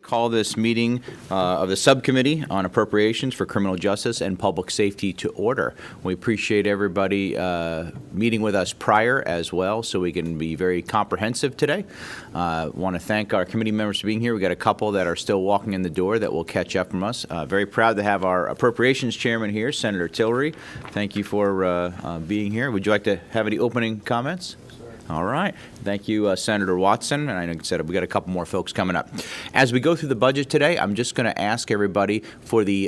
Call this meeting of the Subcommittee on Appropriations for Criminal Justice and Public Safety to order. We appreciate everybody meeting with us prior as well, so we can be very comprehensive today. Want to thank our committee members for being here. We got a couple that are still walking in the door that will catch up from us. Very proud to have our Appropriations Chairman here, Senator Tillery. Thank you for being here. Would you like to have any opening comments? All right. Thank you, Senator Watson. And I know you said we got a couple more folks coming up. As we go through the budget today, I'm just going to ask everybody for the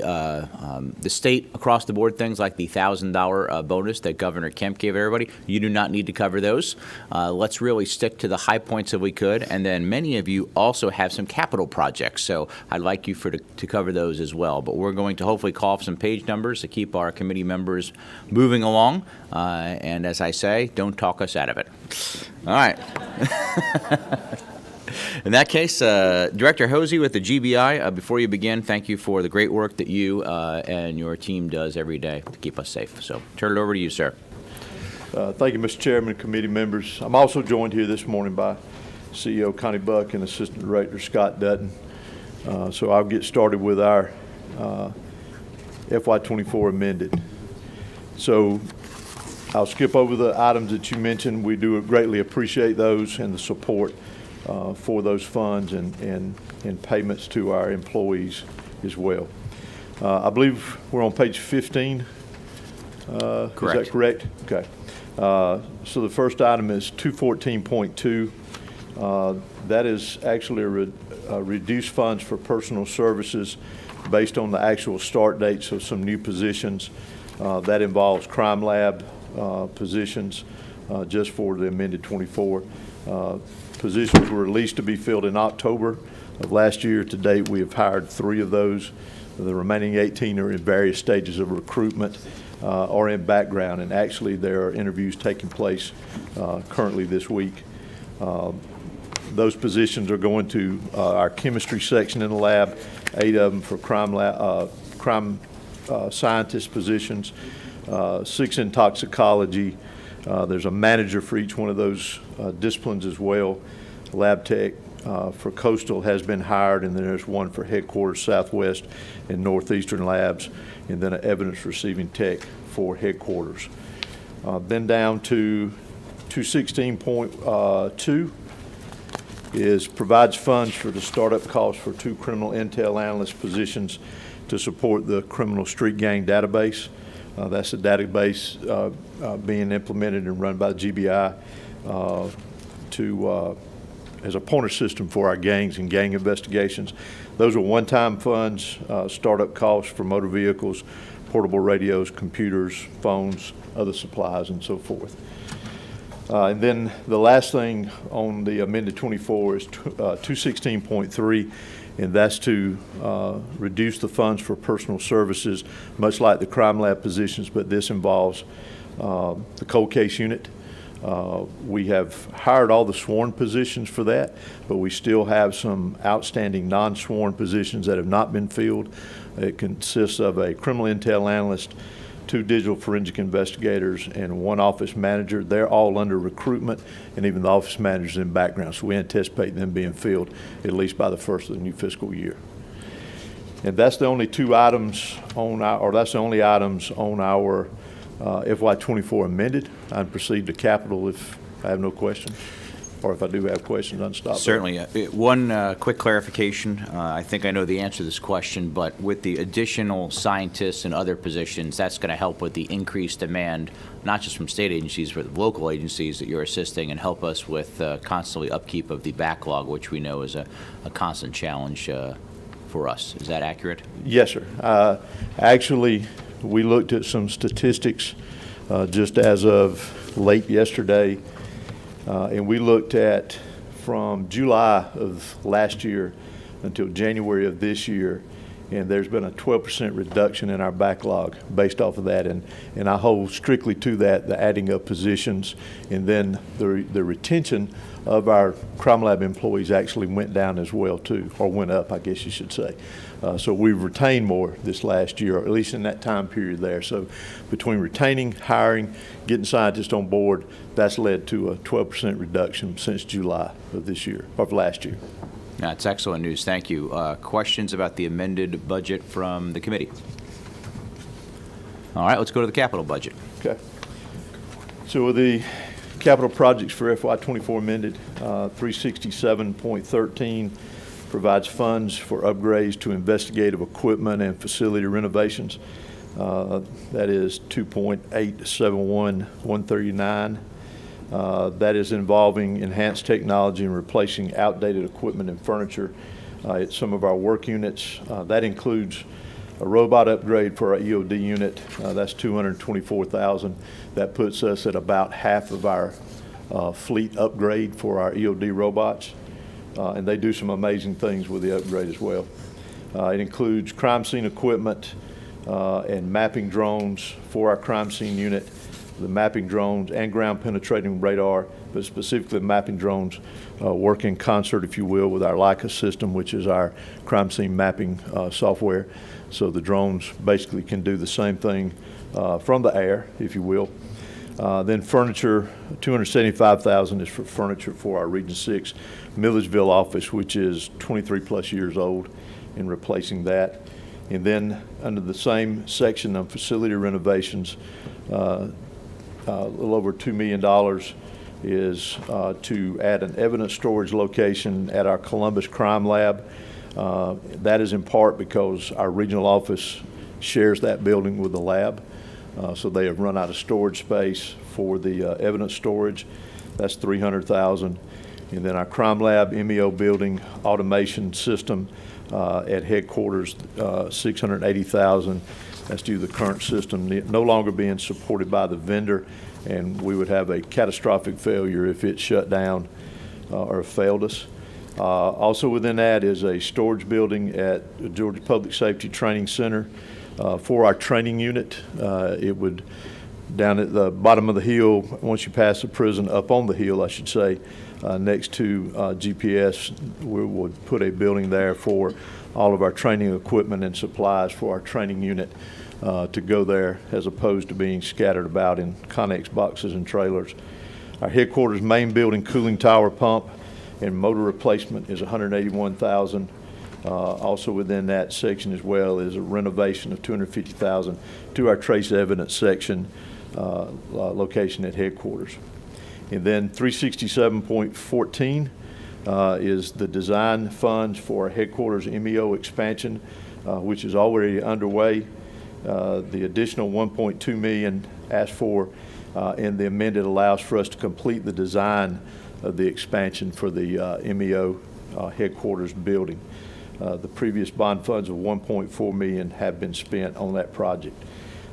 state across the board things like the $1,000 bonus that Governor Kemp gave everybody. You do not need to cover those. Let's really stick to the high points if we could. And then many of you also have some capital projects, so I'd like you to cover those as well. But we're going to hopefully call off some page numbers to keep our committee members moving along. And as I say, don't talk us out of it. All right. In that case, Director Hosey with the GBI, before you begin, thank you for the great work that you and your team does every day to keep us safe. So turn it over to you, sir. Thank you, Mr. Chairman and committee members. I'm also joined here this morning by CEO Connie Buck and Assistant Director Scott Dutton. So I'll get started with our FY24 amended. So I'll skip over the items that you mentioned. We do greatly appreciate those and the support for those funds and payments to our employees as well. I believe we're on page 15. Correct. Is that correct? Okay. So the first item is 214.2. That is actually reduced funds for personal services based on the actual start dates of some new positions. That involves crime lab positions just for the amended 24. Positions were released to be filled in October of last year. To date, we have hired 3 of those. The remaining 18 are in various stages of recruitment or in background, and actually there are interviews taking place currently this week. Those positions are going to our chemistry section in the lab, 8 of them for crime scientist positions, 6 in toxicology. There's a manager for each one of those disciplines as well. Lab tech for coastal has been hired, and then there's one for headquarters Southwest and Northeastern labs, and then an evidence receiving tech for headquarters. Then down to 216.2 is provides funds for the startup costs for 2 criminal intel analyst positions to support the criminal street gang database. That's a database being implemented and run by the GBI as a pointer system for our gangs and gang investigations. Those are one-time funds, startup costs for motor vehicles, portable radios, computers, phones, other supplies, and so forth. And then the last thing on the amended 24 is 216.3. and that's to reduce the funds for personal services, much like the crime lab positions, but this involves the cold case unit. We have hired all the sworn positions for that, but we still have some outstanding non-sworn positions that have not been filled. It consists of a criminal intel analyst, 2 digital forensic investigators, and 1 office manager. They're all under recruitment, and even the office managers in background. So we anticipate them being filled at least by the first of the new fiscal year. And that's the only 2 items on our, or that's the only items on our FY24 amended. I'd proceed to capital if I have no questions, or if I do have questions, I'll stop. Certainly. One quick clarification. I think I know the answer to this question, but with the additional scientists and other positions, that's going to help with the increased demand, not just from state agencies, but local agencies that you're assisting, and help us with constantly upkeep of the backlog, which we know is a constant challenge for us. Is that accurate? Yes, sir. Actually, we looked at some statistics just as of late yesterday. And we looked at from July of last year until January of this year, and there's been a 12% reduction in our backlog based off of that. And I hold strictly to that, the adding of positions, and then the retention of our crime lab employees actually went down as well too, or went up, I guess you should say. So we've retained more this last year, or at least in that time period there. So between retaining, hiring, getting scientists on board, that's led to a 12% reduction since July of this year, of last year. That's excellent news. Thank you. Questions about the amended budget from the committee? All right, let's go to the capital budget. Okay. So with the capital projects for FY24 amended, 367.13 provides funds for upgrades to investigative equipment and facility renovations. That is 2.871139. That is involving enhanced technology and replacing outdated equipment and furniture at some of our work units. That includes a robot upgrade for our EOD unit. That's $224,000. That puts us at about half of our fleet upgrade for our EOD robots. And they do some amazing things with the upgrade as well. It includes crime scene equipment and mapping drones for our crime scene unit, the mapping drones and ground penetrating radar, but specifically mapping drones work in concert, if you will, with our Leica system, which is our crime scene mapping software. So the drones basically can do the same thing from the air, if you will. Then furniture, $275,000 is for furniture for our Region 6 Milledgeville office, which is 23 plus years old, in replacing that. And then under the same section of facility renovations, a little over $2 million is to add an evidence storage location at our Columbus Crime Lab. That is in part because our regional office shares that building with the lab. So they have run out of storage space for the evidence storage. That's $300,000. And then our crime lab MEO building automation system at headquarters, $680,000. That's due to the current system no longer being supported by the vendor, and we would have a catastrophic failure if it shut down or failed us. Also within that is a storage building at the Georgia Public Safety Training Center for our training unit. It would, down at the bottom of the hill, once you pass the prison, up on the hill, I should say, next to GPS, we would put a building there for all of our training equipment and supplies for our training unit to go there, as opposed to being scattered about in Connex boxes and trailers. Our headquarters main building cooling tower pump and motor replacement is $181,000. Also within that section as well is a renovation of $250,000 to our trace evidence section location at headquarters. And then 367.14 is the design funds for our headquarters MEO expansion, which is already underway. The additional $1.2 million asked for in the amended allows for us to complete the design of the expansion for the MEO headquarters building. The previous bond funds of $1.4 million have been spent on that project.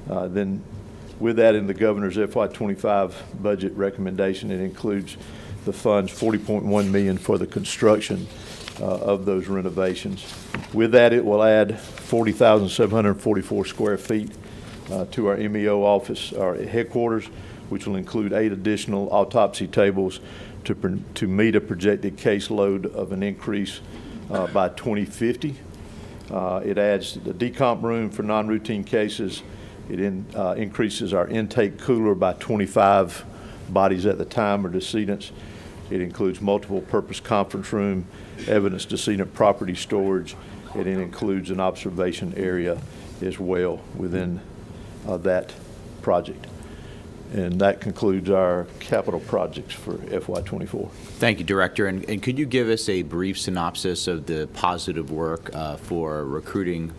Then with that, in the governor's FY25 budget recommendation, it includes the funds $40.1 million for the construction of those renovations. With that, it will add 40,744 square feet to our MEO office, our headquarters, which will include 8 additional autopsy tables to meet a projected caseload of an increase by 2050. It adds the decomp room for non-routine cases. It increases our intake cooler by 25 bodies at the time or decedents. It includes multiple purpose conference room, evidence decedent property storage, and it includes an observation area as well within that project. And that concludes our capital projects for FY24. Thank you, Director. And could you give us a brief synopsis of the positive work for recruiting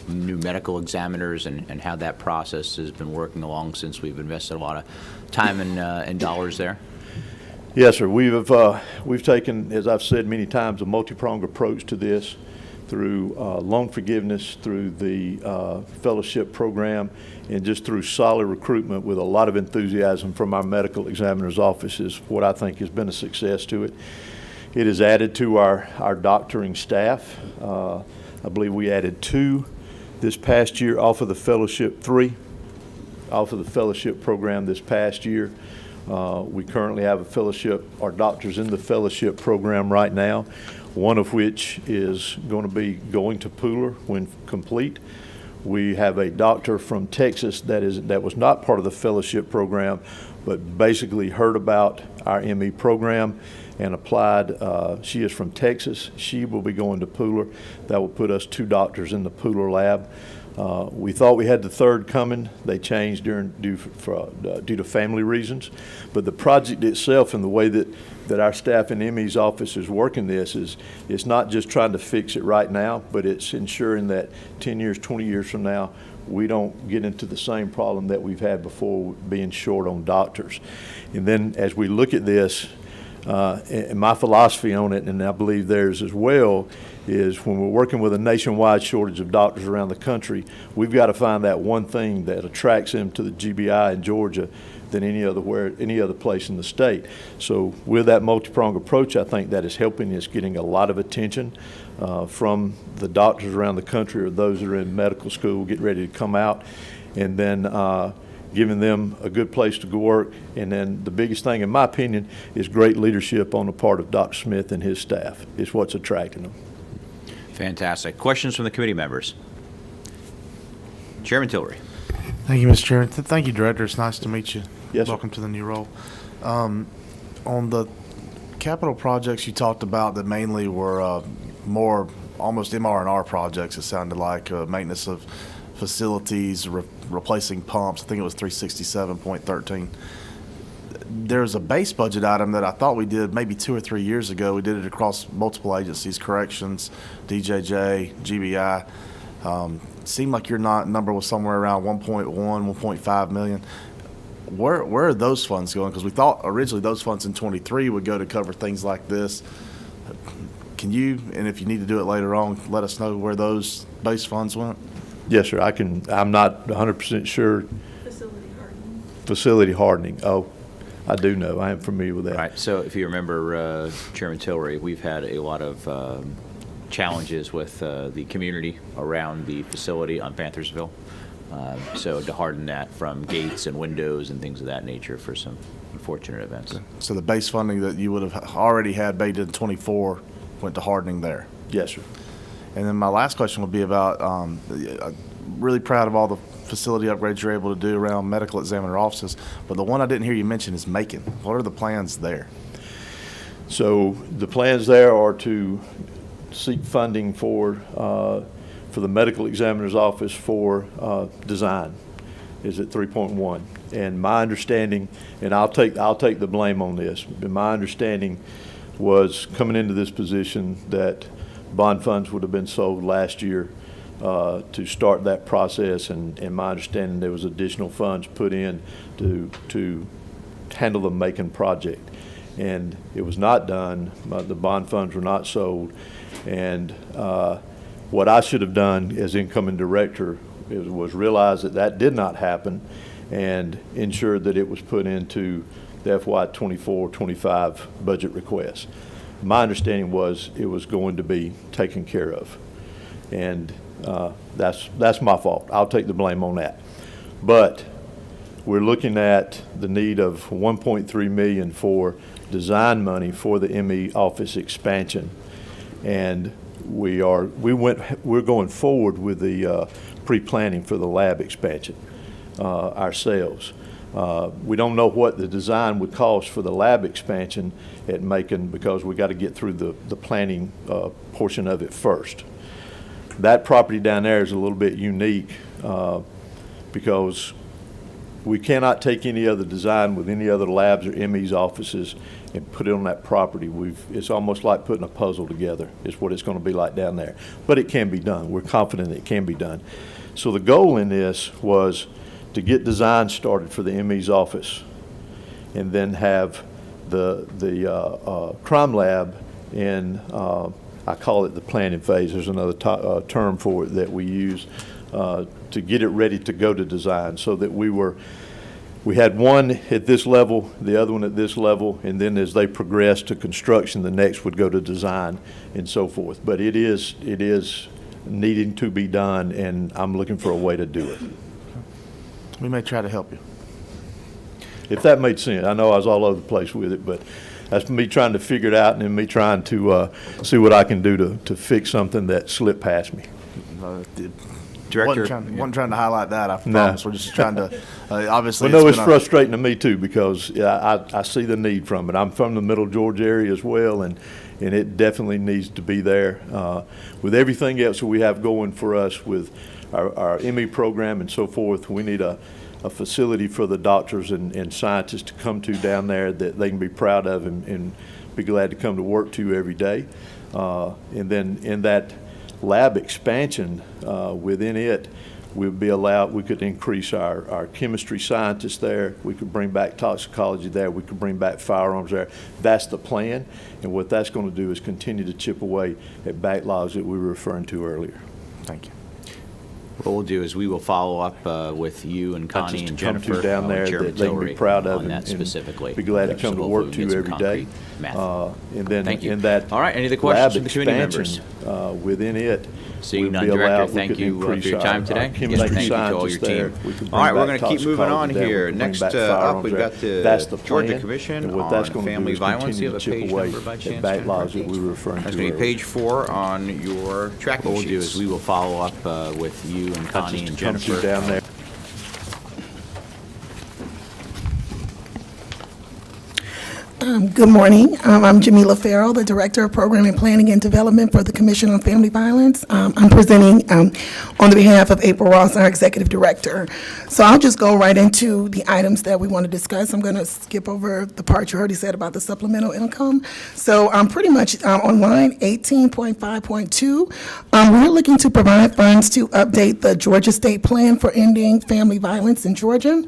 new medical examiners and how that process has been working along since we've invested a lot of time and dollars there? Yes, sir. We've taken, as I've said many times, a multi-pronged approach to this through loan forgiveness, through the fellowship program, and just through solid recruitment with a lot of enthusiasm from our medical examiner's office is what I think has been a success to it. It has added to our doctoring staff. I believe we added 2 this past year off of the fellowship, 3 off of the fellowship program this past year. We currently have a fellowship, our doctors in the fellowship program right now, one of which is going to be going to Pooler when complete. We have a doctor from Texas that was not part of the fellowship program, but basically heard about our ME program and applied. She is from Texas. She will be going to Pooler. That will put us 2 doctors in the Pooler lab. We thought we had the 3rd coming. They changed due to family reasons. But the project itself and the way that our staff in ME's office is working this is it's not just trying to fix it right now, but it's ensuring that 10 years, 20 years from now, we don't get into the same problem that we've had before, being short on doctors. And then as we look at this, and my philosophy on it, and I believe theirs as well, is when we're working with a nationwide shortage of doctors around the country, we've got to find that one thing that attracts them to the GBI in Georgia than any other place in the state. So with that multi-pronged approach, I think that is helping us getting a lot of attention from the doctors around the country or those that are in medical school getting ready to come out, and then giving them a good place to go work. And then the biggest thing, in my opinion, is great leadership on the part of Dr. Smith and his staff is what's attracting them. Fantastic. Questions from the committee members? Chairman Tillery. Thank you, Mr. Chairman. Thank you, Director. It's nice to meet you. Yes, sir. Welcome to the new role. On the capital projects you talked about that mainly were more almost MR&R projects, it sounded like, maintenance of facilities, replacing pumps. I think it was 367.13. There's a base budget item that I thought we did maybe 2 or 3 years ago. We did it across multiple agencies, corrections, DJJ, GBI. Seemed like your number was somewhere around 1.1, 1.5 million. Where are those funds going? Because we thought originally those funds in 23 would go to cover things like this. Can you, and if you need to do it later on, let us know where those base funds went? Yes, sir. I'm not 100% sure. Facility hardening. Facility hardening. Oh, I do know. I am familiar with that. Right. So if you remember, Chairman Tillery, we've had a lot of challenges with the community around the facility on Panthersville. So to harden that from gates and windows and things of that nature for some unfortunate events. So the base funding that you would have already had baked in 24 went to hardening there. Yes, sir. And then my last question would be about, I'm really proud of all the facility upgrades you're able to do around medical examiner offices, but the one I didn't hear you mention is Macon. What are the plans there? So the plans there are to seek funding for the medical examiner's office for design is at 3.1. And my understanding, and I'll take the blame on this, but my understanding was coming into this position that bond funds would have been sold last year to start that process, and my understanding there was additional funds put in to handle the Macon project. And it was not done. The bond funds were not sold. And what I should have done as incoming director was realize that did not happen and ensured that it was put into the FY 24-25 budget request. My understanding was it was going to be taken care of. And that's my fault. I'll take the blame on that. But we're looking at the need of $1.3 million for design money for the ME office expansion, and we're going forward with the pre-planning for the lab expansion ourselves. We don't know what the design would cost for the lab expansion at Macon because we got to get through the planning portion of it first. That property down there is a little bit unique because we cannot take any other design with any other labs or ME's offices and put it on that property. It's almost like putting a puzzle together is what it's going to be like down there. But it can be done. We're confident it can be done. So the goal in this was to get design started for the ME's office and then have the crime lab in, I call it the planning phase. There's another term for it that we use to get it ready to go to design, so that we had one at this level, the other one at this level, and then as they progress to construction, the next would go to design and so forth. But it is needing to be done, and I'm looking for a way to do it. We may try to help you. If that made sense. I know I was all over the place with it, but that's me trying to figure it out and then me trying to see what I can do to fix something that slipped past me. Director. Wasn't trying to highlight that, I No. promise. We're just trying to, obviously. Well, no, it's been frustrating to me too, because I see the need from it. I'm from the Middle Georgia area as well, and it definitely needs to be there. With everything else that we have going for us with our ME program and so forth, we need a facility for the doctors and scientists to come to down there that they can be proud of and be glad to come to work to every day. And then in that lab expansion within it, we could increase our chemistry scientists there. We could bring back toxicology there. We could bring back firearms there. That's the plan. And what that's going to do is continue to chip away at backlogs that we were referring to earlier. Thank you. What we'll do is we will follow up with you and Connie Just and to come to Jennifer down there Chairman that they can be Tillery proud of on that and specifically. be glad to come to So work hopefully to we get some every day. concrete math. And then Thank you. in that All right, any other questions lab from the committee members? expansion, within it, Seeing we'd none, be Director, allowed, we thank could you for increase your time our today. chemistry Yes, thank you to all your scientists there. team. We could All right, bring we're back going to keep moving on toxicology there. We here. could bring Next back up, firearms we've there. got the That's the Georgia plan. Commission And what on that's gonna do Family is Violence. Do you continue have a to chip page away number by at chance, backlogs Jennifer? that we were referring to That's going to be earlier. page 4 on your tracking What we'll do sheets. is we will follow up with you and Connie Just and to come Jennifer. to down there. Good morning. I'm Jamila Farrell, the Director of Programming, Planning, and Development for the Commission on Family Violence. I'm presenting on the behalf of April Ross, our Executive Director. So I'll just go right into the items that we want to discuss. I'm going to skip over the part you already said about the supplemental income. So I'm pretty much on line 18.5.2. We're looking to provide funds to update the Georgia State Plan for Ending Family Violence in Georgia.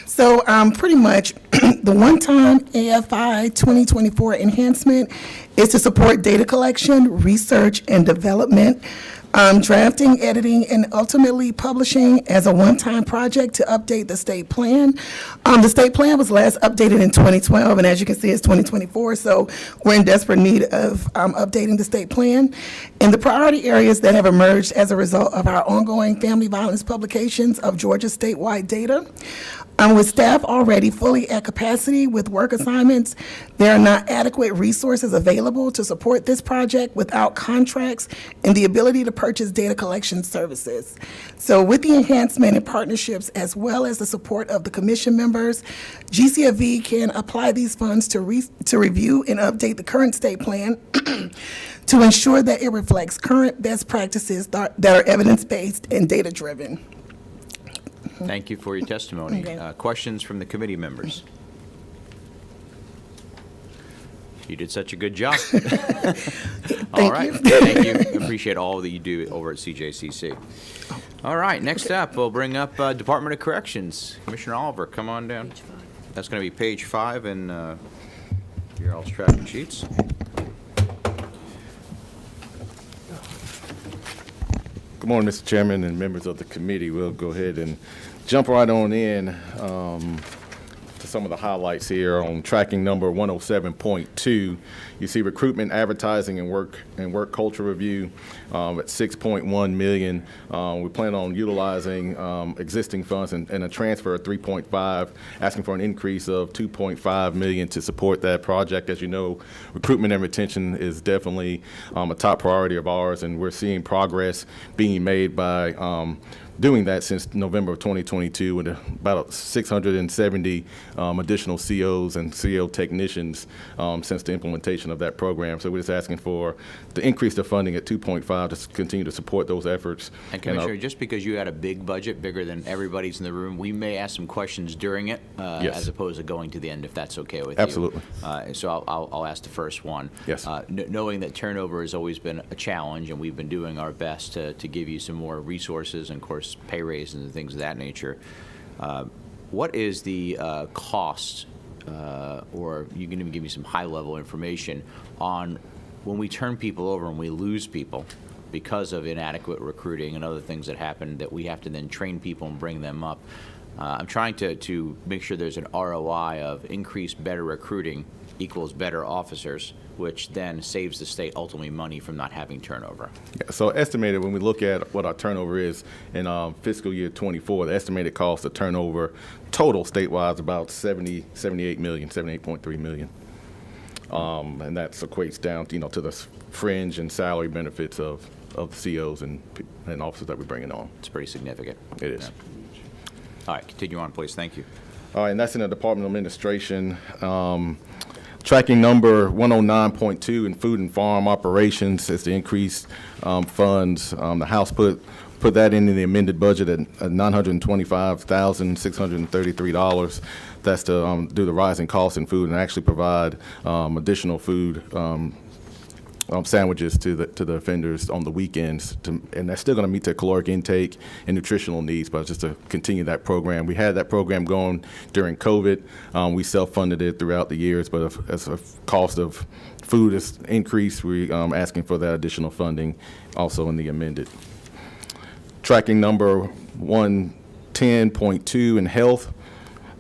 So pretty much the one-time AFI 2024 enhancement is to support data collection, research, and development, drafting, editing, and ultimately publishing as a one-time project to update the state plan. The state plan was last updated in 2012, and as you can see, it's 2024, so we're in desperate need of updating the state plan. And the priority areas that have emerged as a result of our ongoing family violence publications of Georgia statewide data. With staff already fully at capacity with work assignments, there are not adequate resources available to support this project without contracts and the ability to purchase data collection services. So with the enhancement and partnerships, as well as the support of the commission members, GCFV can apply these funds to review and update the current state plan to ensure that it reflects current best practices that are evidence-based and data-driven. Thank you for your testimony. Okay. Questions from the committee members? You did such a good job. All right. you. Thank you. Appreciate all that you do over at CJCC. All right. Next up, we'll bring up Department of Corrections. Commissioner Oliver, come on down. That's going to be page 5 in your all's tracking sheets. Good morning, Mr. Chairman and members of the committee. We'll go ahead and jump right on in to some of the highlights here on tracking number 107.2. You see recruitment, advertising, and work culture review at $6.1 million. We plan on utilizing existing funds and a transfer of 3.5, asking for an increase of 2.5 million to support that project. As you know, recruitment and retention is definitely a top priority of ours, and we're seeing progress being made by doing that since November of 2022, with about 670 additional COs and CO technicians since the implementation of that program. So we're just asking for the increase of funding at 2.5 to continue to support those efforts. And Commissioner, just because you had a big budget, bigger than everybody's in the room, we may ask some questions during it, Yes. as opposed to going to the end, if that's okay with Absolutely. you. So I'll ask the first one. Yes. Knowing that turnover has always been a challenge, and we've been doing our best to give you some more resources and, of course, pay raises and things of that nature. What is the cost, or you can even give me some high-level information on when we turn people over and we lose people because of inadequate recruiting and other things that happen that we have to then train people and bring them up? I'm trying to make sure there's an ROI of increased better recruiting equals better officers, which then saves the state ultimately money from not having turnover. Yeah, so estimated, when we look at what our turnover is in fiscal year 24, the estimated cost of turnover total statewide is about 78 million, 78.3 million. And that equates down to the fringe and salary benefits of of COs and officers that we're bringing on. It's pretty significant. It is. All right, continue on, please. Thank you. All right, and that's in the Department of Administration. Tracking number 109.2 in food and farm operations is the increased funds. The House put that in the amended budget at $925,633. That's to do the rising costs in food and actually provide additional food sandwiches to the offenders on the weekends, and that's still going to meet their caloric intake and nutritional needs, but just to continue that program. We had that program going during COVID. We self-funded it throughout the years, but as a cost of food has increased, we're asking for that additional funding also in the amended. Tracking number 110.2 in health.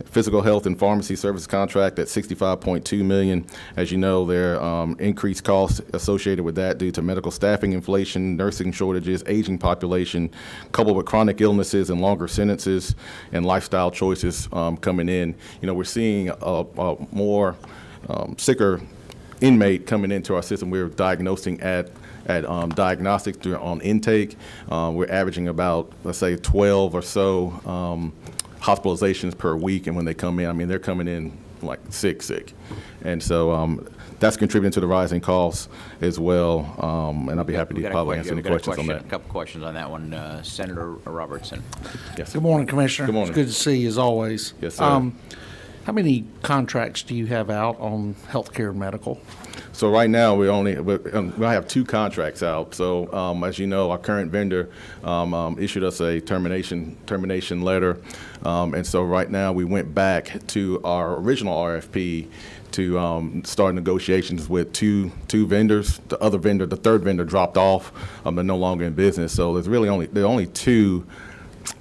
Physical health and pharmacy service contract at $65.2 million. As you know, there are increased costs associated with that due to medical staffing inflation, nursing shortages, aging population, coupled with chronic illnesses and longer sentences and lifestyle choices coming in. You know, we're seeing a more sicker inmate coming into our system. We're diagnosing at diagnostics on intake. We're averaging about, let's say, 12 or so hospitalizations per week, and when they come in, I mean, they're coming in like sick. And so that's contributing to the rising costs as well, and I'll be happy to probably answer any questions on that. A couple questions on that one. Senator Robertson. Yes. Good morning, Commissioner. Good morning. It's good to see you as always. Yes, sir. How many contracts do you have out on healthcare and medical? So right now, we have 2 contracts out. So as you know, our current vendor issued us a termination letter. And so right now, we went back to our original RFP to start negotiations with two vendors. The third vendor dropped off. They're no longer in business. So there are only 2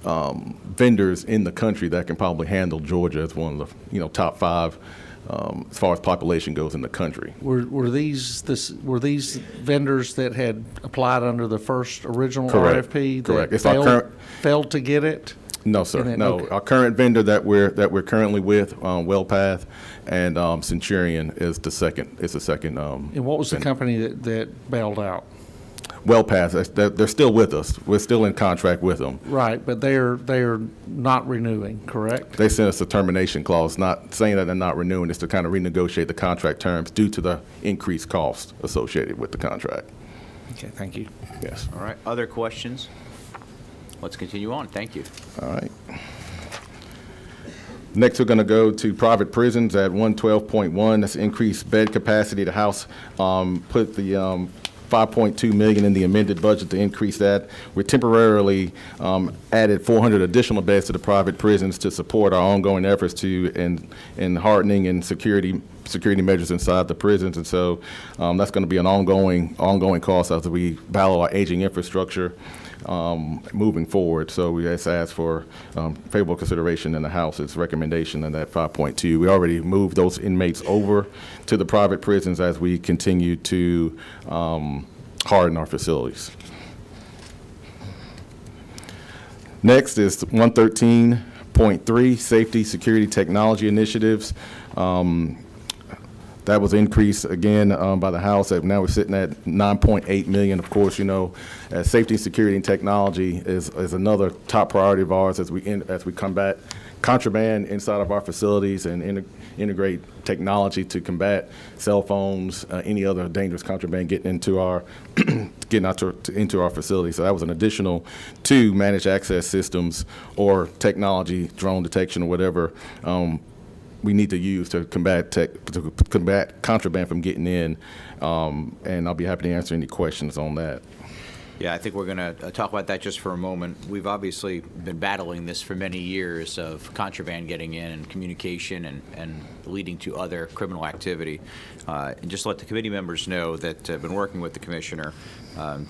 vendors in the country that can probably handle Georgia as one of the top 5 as far as population goes in the country. Were these vendors that had applied under the first original Correct. RFP Correct. that It's our failed to get it? No, sir. Then, No. okay. Our current vendor that we're currently with, WellPath, and Centurion is the second. And what was the company that bailed out? WellPath. They're still with us. We're still in contract with them. Right, but they're not renewing, correct? They sent us a termination clause, not saying that they're not renewing. It's to kind of renegotiate the contract terms due to the increased cost associated with the contract. Okay, thank you. Yes. All right. Other questions? Let's continue on. Thank you. All right. Next, we're going to go to private prisons at 112.1. That's increased bed capacity. The House put the $5.2 million in the amended budget to increase that. We temporarily added 400 additional beds to the private prisons to support our ongoing efforts in hardening and security measures inside the prisons, and so that's going to be an ongoing cost as we battle our aging infrastructure moving forward. So we just ask for favorable consideration in the House's recommendation on that 5.2. We already moved those inmates over to the private prisons as we continue to harden our facilities. Next is 113.3, safety, security, technology initiatives. That was increased again by the House. Now we're sitting at $9.8 million. Of course, you know, safety, security, and technology is another top priority of ours as we combat contraband inside of our facilities and integrate technology to combat cell phones, any other dangerous contraband getting into our into our facilities. So that was an additional 2 managed access systems or technology, drone detection or whatever. We need to use to combat contraband from getting in, and I'll be happy to answer any questions on that. Yeah, I think we're going to talk about that just for a moment. We've obviously been battling this for many years of contraband getting in and communication and leading to other criminal activity. And just let the committee members know that I've been working with the commissioner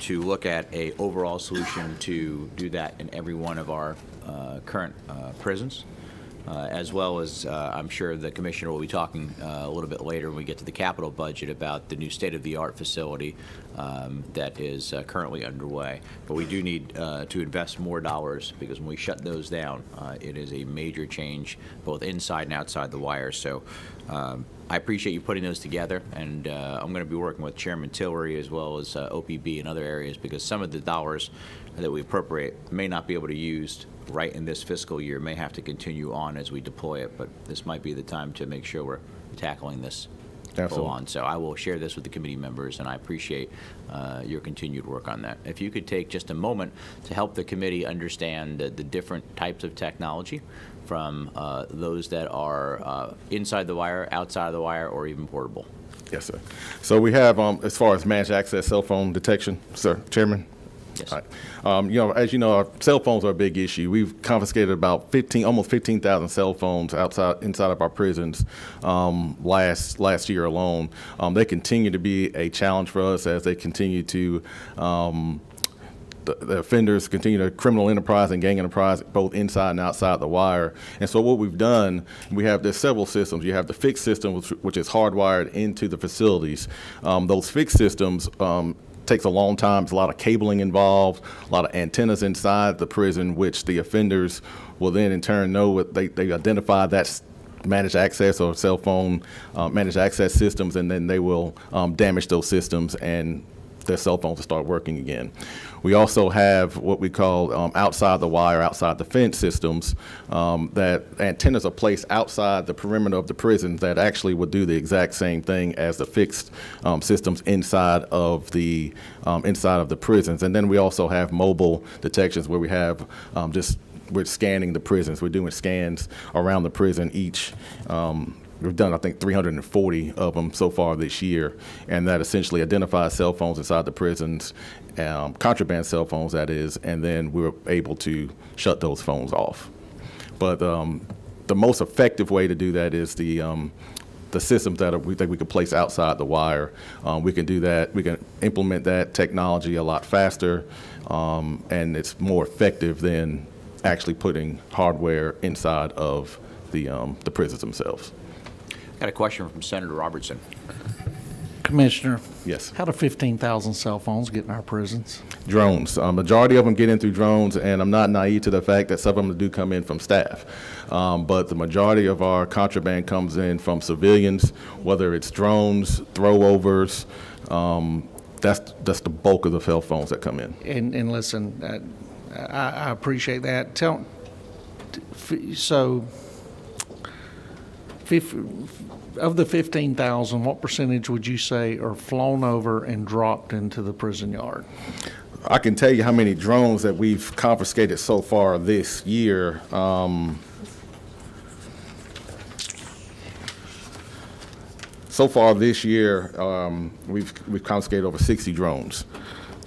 to look at a overall solution to do that in every one of our current prisons. as well as I'm sure the commissioner will be talking a little bit later when we get to the capital budget about the new state-of-the-art facility that is currently underway. But we do need to invest more dollars, because when we shut those down, it is a major change both inside and outside the wire. So I appreciate you putting those together, and I'm going to be working with Chairman Tillery as well as OPB and other areas, because some of the dollars that we appropriate may not be able to use right in this fiscal year, may have to continue on as we deploy it, but this might be the time to make sure we're tackling this full on. So I will share this with the committee members, and I appreciate your continued work on that. If you could take just a moment to help the committee understand the different types of technology, from those that are inside the wire, outside of the wire, or even portable. Yes, sir. So we have, as far as managed access cell phone detection, sir, Chairman? Yes. All right. As you know, our cell phones are a big issue. We've confiscated about almost 15,000 cell phones inside of our prisons last year alone. They continue to be a challenge for us as they continue to the offenders continue to criminal enterprise and gang enterprise, both inside and outside the wire. And so what we've done, there's several systems. You have the fixed system, which is hardwired into the facilities. Those fixed systems takes a long time. There's a lot of cabling involved, a lot of antennas inside the prison, which the offenders will then in turn know what they identify that's managed access or cell phone managed access systems, and then they will damage those systems and their cell phones will start working again. We also have what we call outside the wire, outside the fence systems, that antennas are placed outside the perimeter of the prison that actually would do the exact same thing as the fixed systems inside of the prisons. And then we also have mobile detections where we have we're scanning the prisons. We're doing scans around the prison each. We've done, I think, 340 of them so far this year, and that essentially identifies cell phones inside the prisons, contraband cell phones, that is, and then we were able to shut those phones off. But the most effective way to do that is the systems that we think we can place outside the wire. We can do that. We can implement that technology a lot faster, and it's more effective than actually putting hardware inside of the prisons themselves. Got a question from Senator Robertson. Commissioner. Yes. How do 15,000 cell phones get in our prisons? Drones. Majority of them get in through drones, and I'm not naive to the fact that some of them do come in from staff. But the majority of our contraband comes in from civilians, whether it's drones, throwovers. That's the bulk of the cell phones that come in. And listen, I appreciate that. Of the 15,000, what percentage would you say are flown over and dropped into the prison yard? I can tell you how many drones that we've confiscated so far this year. So far this year, we've confiscated over 60 drones.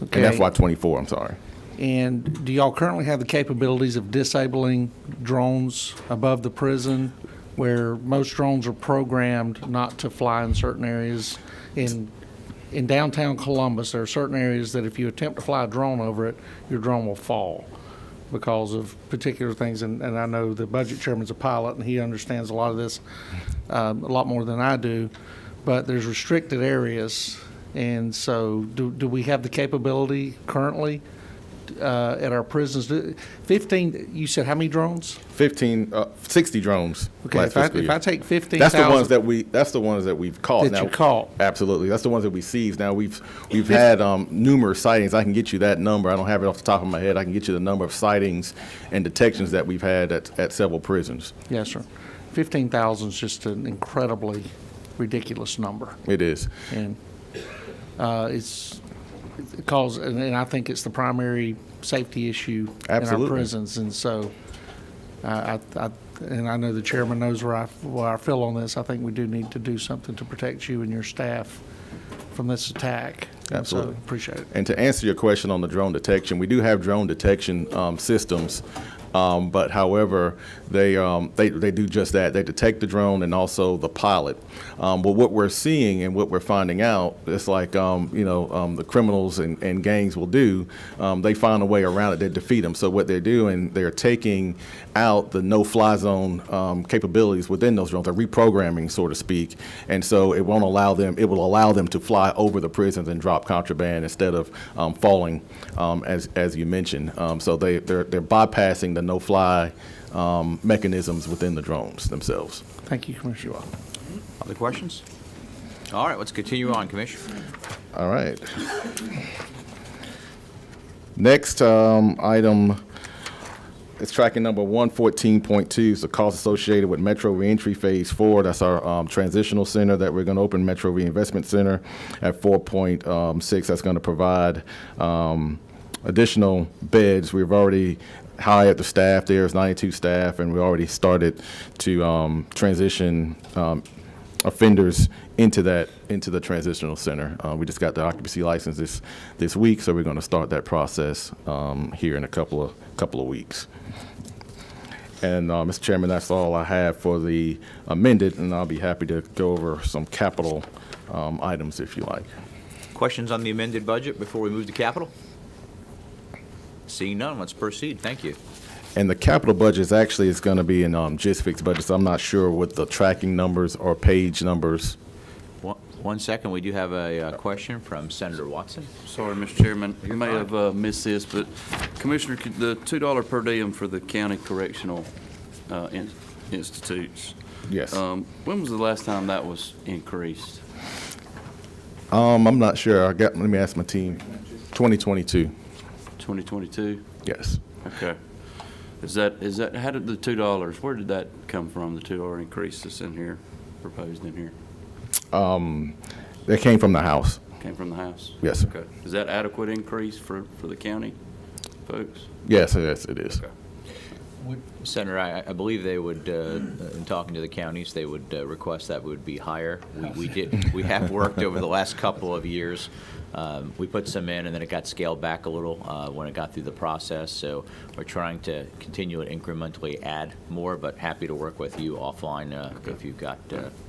Okay. And FY24, I'm sorry. And do y'all currently have the capabilities of disabling drones above the prison, where most drones are programmed not to fly in certain areas? In downtown Columbus, there are certain areas that if you attempt to fly a drone over it, your drone will fall because of particular things. And I know the budget chairman's a pilot, and he understands a lot of this a lot more than I do. But there's restricted areas, and so do we have the capability currently at our prisons? 15, you said how many drones? 60 drones. Okay, if I take 15,000. That's the ones that we've caught. That you caught. Absolutely. That's the ones that we seized. Now we've had numerous sightings. I can get you that number. I don't have it off the top of my head. I can get you the number of sightings and detections that we've had at several prisons. Yes, sir. 15,000 is just an incredibly ridiculous number. It is. And it I think it's the primary safety issue Absolutely. in our prisons. And so and I know the chairman knows where I feel on this. I think we do need to do something to protect you and your staff from this attack. Absolutely. And so appreciate it. And to answer your question on the drone detection, we do have drone detection systems But however, they do just that. They detect the drone and also the pilot. But what we're seeing and what we're finding out, it's like, the criminals and gangs will do, they find a way around it. They defeat them. So what they're doing, they're taking out the no-fly zone capabilities within those drones. They're reprogramming, so to speak. And so it will allow them to fly over the prisons and drop contraband instead of falling, as you mentioned. So they're bypassing the no-fly mechanisms within the drones themselves. Thank you, Commissioner. Other questions? All right, let's continue on, Commissioner. All right. Next item is tracking number 114.2. It's the cost associated with Metro Reentry Phase 4. That's our transitional center that we're going to open, Metro Reinvestment Center, at 4.6. That's going to provide additional beds. We've already hired the staff. There's 92 staff, and we already started to transition offenders into the transitional center. We just got the occupancy license this week, so we're going to start that process here in a couple of weeks. And Mr. Chairman, that's all I have for the amended, and I'll be happy to go over some capital items if you like. Questions on the amended budget before we move to capital? Seeing none, let's proceed. Thank you. And the capital budget is going to be in GISFIC's budget, so I'm not sure what the tracking numbers or page numbers. One second, we do have a question from Senator Watson. Sorry, Mr. Chairman, you may have missed this, but Commissioner, the $2 per diem for the county correctional institutes. Yes. When was the last time that was increased? I'm not sure. Let me ask my team. 2022. 2022? Yes. Okay. Is that how did the $2? Where did that come from? The $2 increase that's in here, proposed in here, That came from the House. came from the House. Yes, sir. Okay. Is that adequate increase for the county folks? Yes, it is. Okay. Senator, I believe they would, in talking to the counties, they would request that would be higher. We have worked over the last couple of years. We put some in, and then it got scaled back a little when it got through the process. So we're trying to continue and incrementally add more, but happy to work with you offline if you've got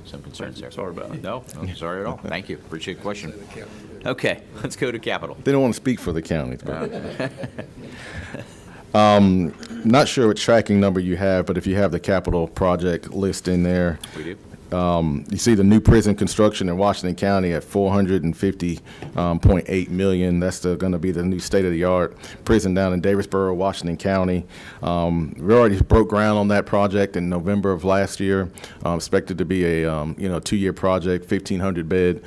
some concerns there. Sorry about it. No, sorry at all. Thank you. Appreciate the question. Okay, let's go to capital. They don't want to speak for the counties. But not sure what tracking number you have, but if you have the capital project list in there. We do. You see the new prison construction in Washington County at $450.8 million. That's going to be the new state-of-the-art prison down in Davisboro, Washington County. We already broke ground on that project in November of last year. Expected to be a 2-year project, 1,500 bed.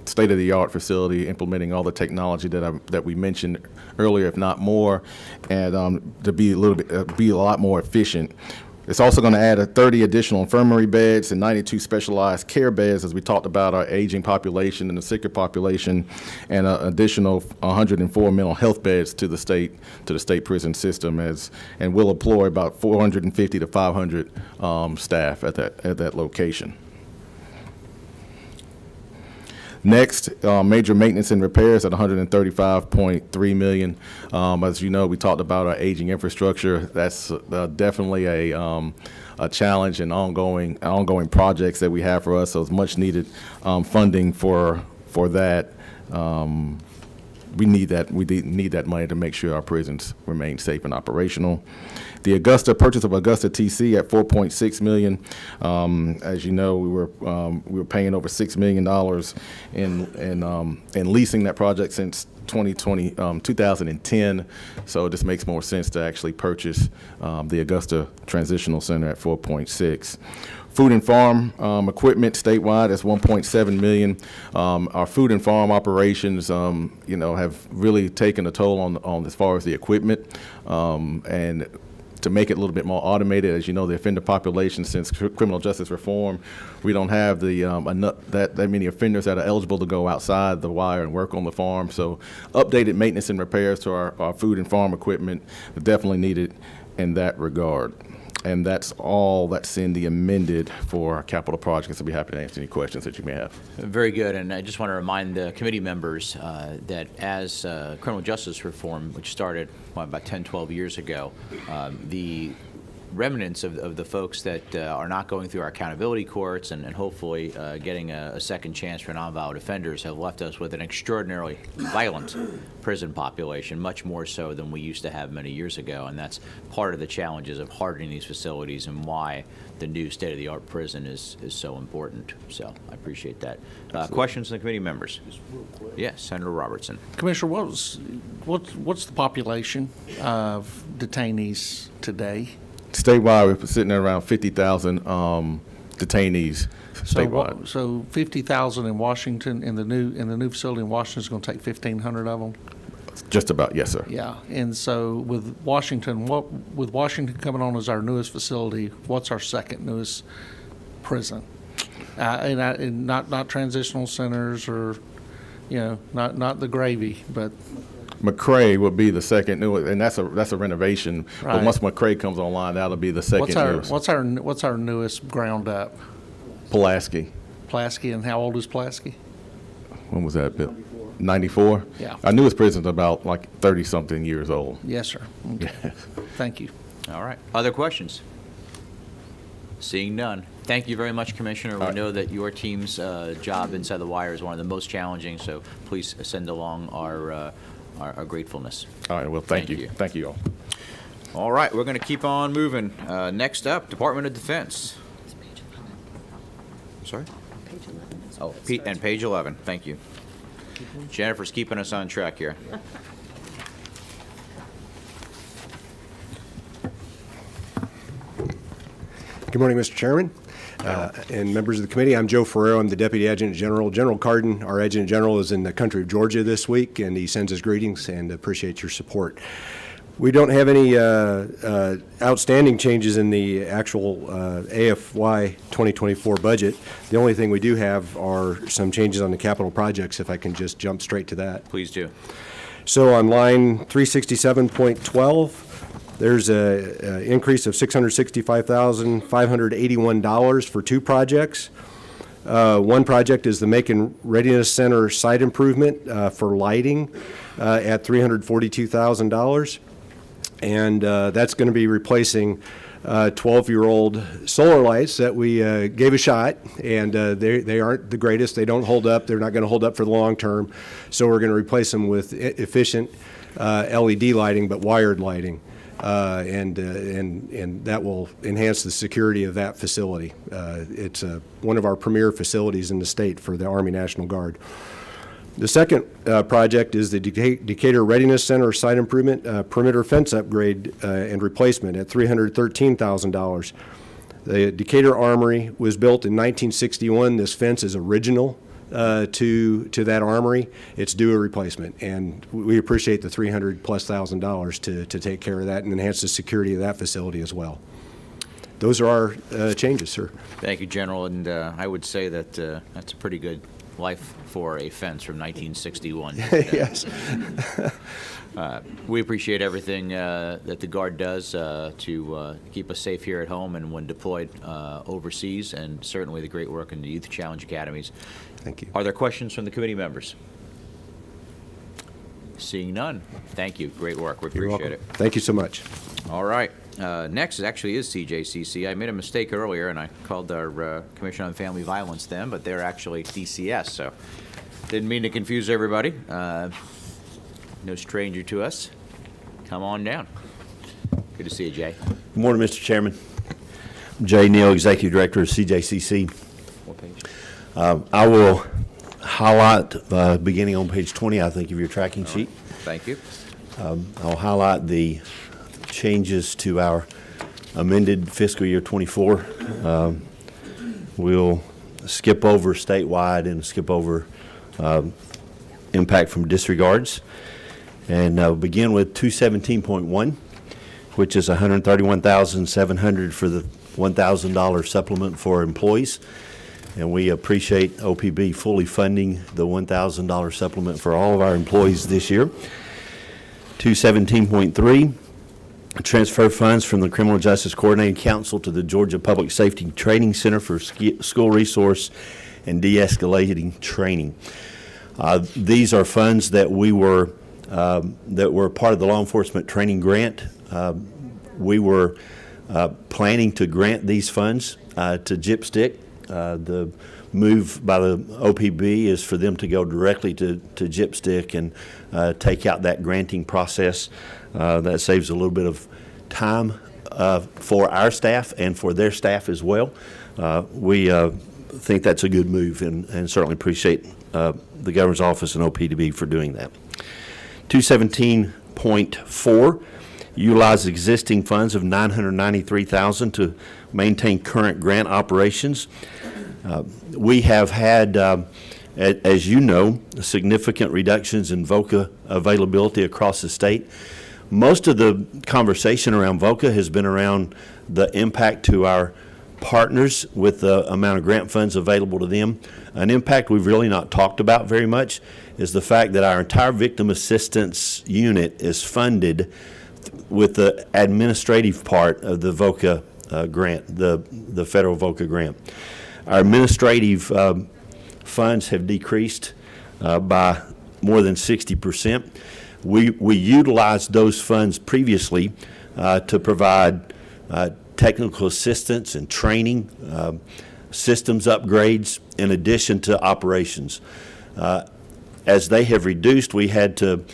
State-of-the-art facility, implementing all the technology that we mentioned earlier, if not more, and to be a lot more efficient. It's also going to add 30 additional infirmary beds and 92 specialized care beds, as we talked about our aging population and the sicker population, and an additional 104 mental health beds to the state prison system, and we'll employ about 450 to 500 staff at that location. Next, major maintenance and repairs at $135.3 million. As you know, we talked about our aging infrastructure. That's definitely a challenge and ongoing projects that we have for us. So it's much needed funding for that. We need that money to make sure our prisons remain safe and operational. The purchase of Augusta TC at $4.6 million. As you know, we were paying over $6 million in leasing that project since 2010. So it just makes more sense to actually purchase the Augusta Transitional Center at $4.6. Food and farm equipment statewide is $1.7 million. Our food and farm operations, have really taken a toll on as far as the equipment, and to make it a little bit more automated. As you know, the offender population since criminal justice reform, we don't have that many offenders that are eligible to go outside the wire and work on the farm. So updated maintenance and repairs to our food and farm equipment are definitely needed in that regard. And that's all that's in the amended for our capital projects. I'll be happy to answer any questions that you may have. Very good, and I just want to remind the committee members that as criminal justice reform, which started about 10, 12 years ago, the remnants of the folks that are not going through our accountability courts and hopefully getting a second chance for nonviolent offenders have left us with an extraordinarily violent prison population, much more so than we used to have many years ago. And that's part of the challenges of hardening these facilities and why the new state-of-the-art prison is so important. So I appreciate that. Questions from the committee members? Yes, Senator Robertson. Commissioner, what's the population of detainees today? Statewide, we're sitting at around 50,000 detainees statewide. So 50,000 in Washington, in the new facility in Washington is going to take 1,500 of them? Just about, yes, sir. Yeah, and so with Washington coming on as our newest facility, what's our second newest prison? And not transitional centers or, not the gravy, but McRae would be the second new, and that's a renovation. Right. But once McRae comes online, that'll be the second newest. what's our newest ground up? Pulaski. Pulaski, and how old is Pulaski? When was that built? 94? Yeah. Our newest prison's about like 30-something years old. Yes, sir. Okay. Thank you. All right. Other questions? Seeing none. Thank you very much, Commissioner. We know that your team's job inside the wire is one of the most challenging, so please send along our gratefulness. All right, well, thank you. Thank you all. All right, we're going to keep on moving. Next up, Department of Defense. Sorry? Page 11. Oh, and page 11. Thank you. Jennifer's keeping us on track here. Good morning, Mr. Chairman and members of the committee. I'm Joe Ferrero. I'm the Deputy Adjutant General. General Carden, our Adjutant General, is in the country of Georgia this week, and he sends his greetings and appreciates your support. We don't have any outstanding changes in the actual AFY 2024 budget. The only thing we do have are some changes on the capital projects, if I can just jump straight to that. Please do. So on line 367.12, there's an increase of $665,581 for two projects. One project is the Macon Readiness Center site improvement for lighting at $342,000. And that's going to be replacing 12-year-old solar lights that we gave a shot, and they aren't the greatest. They don't hold up. They're not going to hold up for the long term. So we're going to replace them with efficient LED lighting, but wired lighting. And that will enhance the security of that facility. It's one of our premier facilities in the state for the Army National Guard. The second project is the Decatur Readiness Center site improvement, perimeter fence upgrade and replacement at $313,000. The Decatur Armory was built in 1961. This fence is original to that armory. It's due a replacement, and we appreciate the $300,000+ to take care of that and enhance the security of that facility as well. Those are our changes, sir. Thank you, General, and I would say that that's a pretty good life for a fence from 1961. Yes. We appreciate everything that the Guard does to keep us safe here at home and when deployed overseas, and certainly the great work in the Youth Challenge Academies. Thank you. Are there questions from the committee members? Seeing none. Thank you. Great work. We You're appreciate welcome. it. Thank you so much. All right. Next actually is CJCC. I made a mistake earlier, and I called our Commission on Family Violence then, but they're actually DCS, so didn't mean to confuse everybody. No stranger to us. Come on down. Good to see you, Jay. Good morning, Mr. Chairman. I'm Jay Neal, Executive Director of CJCC. What page? I will highlight, beginning on page 20, I think, of your tracking sheet. Thank you. I'll highlight the changes to our amended fiscal year 24. We'll skip over statewide and skip over impact from disregards. And begin with 217.1, which is $131,700 for the $1,000 supplement for employees. And we appreciate OPB fully funding the $1,000 supplement for all of our employees this year. 217.3 transfer funds from the Criminal Justice Coordinating Council to the Georgia Public Safety Training Center for School Resource and De-escalating Training. These are funds that were part of the law enforcement training grant. We were planning to grant these funds to GIPSTIC. The move by the OPB is for them to go directly to GIPSTIC and take out that granting process. That saves a little bit of time for our staff and for their staff as well. We think that's a good move and certainly appreciate the Governor's Office and OPB for doing that. 217.4 utilize existing funds of $993,000 to maintain current grant operations. We have had, as you know, significant reductions in VOCA availability across the state. Most of the conversation around VOCA has been around the impact to our partners with the amount of grant funds available to them. An impact we've really not talked about very much is the fact that our entire victim assistance unit is funded with the administrative part of the VOCA grant, the federal VOCA grant. Our administrative funds have decreased by more than 60%. We utilized those funds previously to provide technical assistance and training, systems upgrades, in addition to operations. As they have reduced, we had to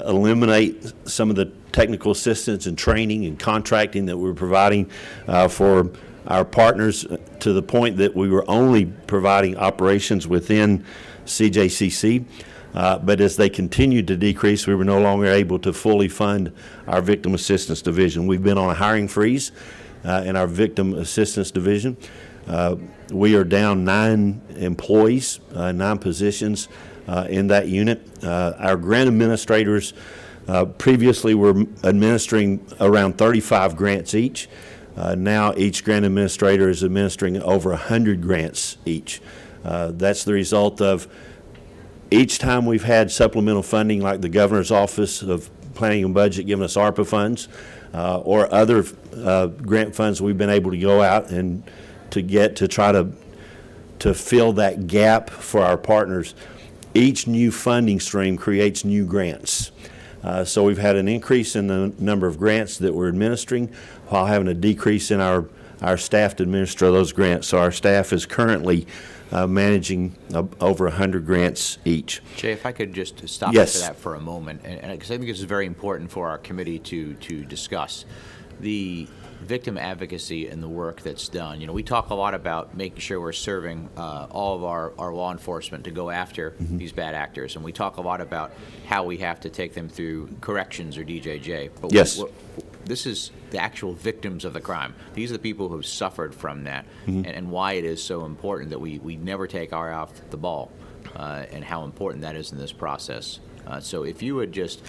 eliminate some of the technical assistance and training and contracting that we were providing for our partners to the point that we were only providing operations within CJCC. But as they continued to decrease, we were no longer able to fully fund our Victim Assistance Division. We've been on a hiring freeze in our Victim Assistance Division. We are down 9 employees, 9 positions in that unit. Our grant administrators previously were administering around 35 grants each. Now each grant administrator is administering over 100 grants each. That's the result of each time we've had supplemental funding, like the Governor's Office of Planning and Budget giving us ARPA funds, or other grant funds we've been able to go out and to get to try to fill that gap for our partners. Each new funding stream creates new grants. So we've had an increase in the number of grants that we're administering while having a decrease in our staff to administer those grants. So our staff is currently managing over 100 grants each. Jay, if I could just stop Yes. you for that for a moment, and because I think this is very important for our committee to discuss. The victim advocacy and the work that's done. You know, we talk a lot about making sure we're serving all of our law enforcement to go after these bad actors, and we talk a lot about how we have to take them through corrections or DJJ. But Yes. this is the actual victims of the crime. These are the people who have suffered from that, and why it is so important that we never take our eye off the ball, and how important that is in this process. So if you would just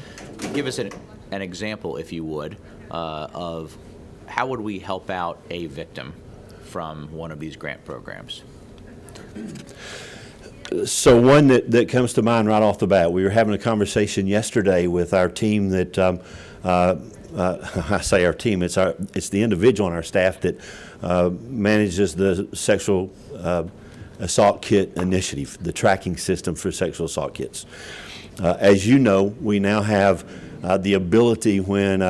give us an example, if you would, of how would we help out a victim from one of these grant programs? So one that comes to mind right off the bat, we were having a conversation yesterday with our team that, I say our team, it's the individual on our staff that manages the sexual assault kit initiative, the tracking system for sexual assault kits. As you know, we now have the ability when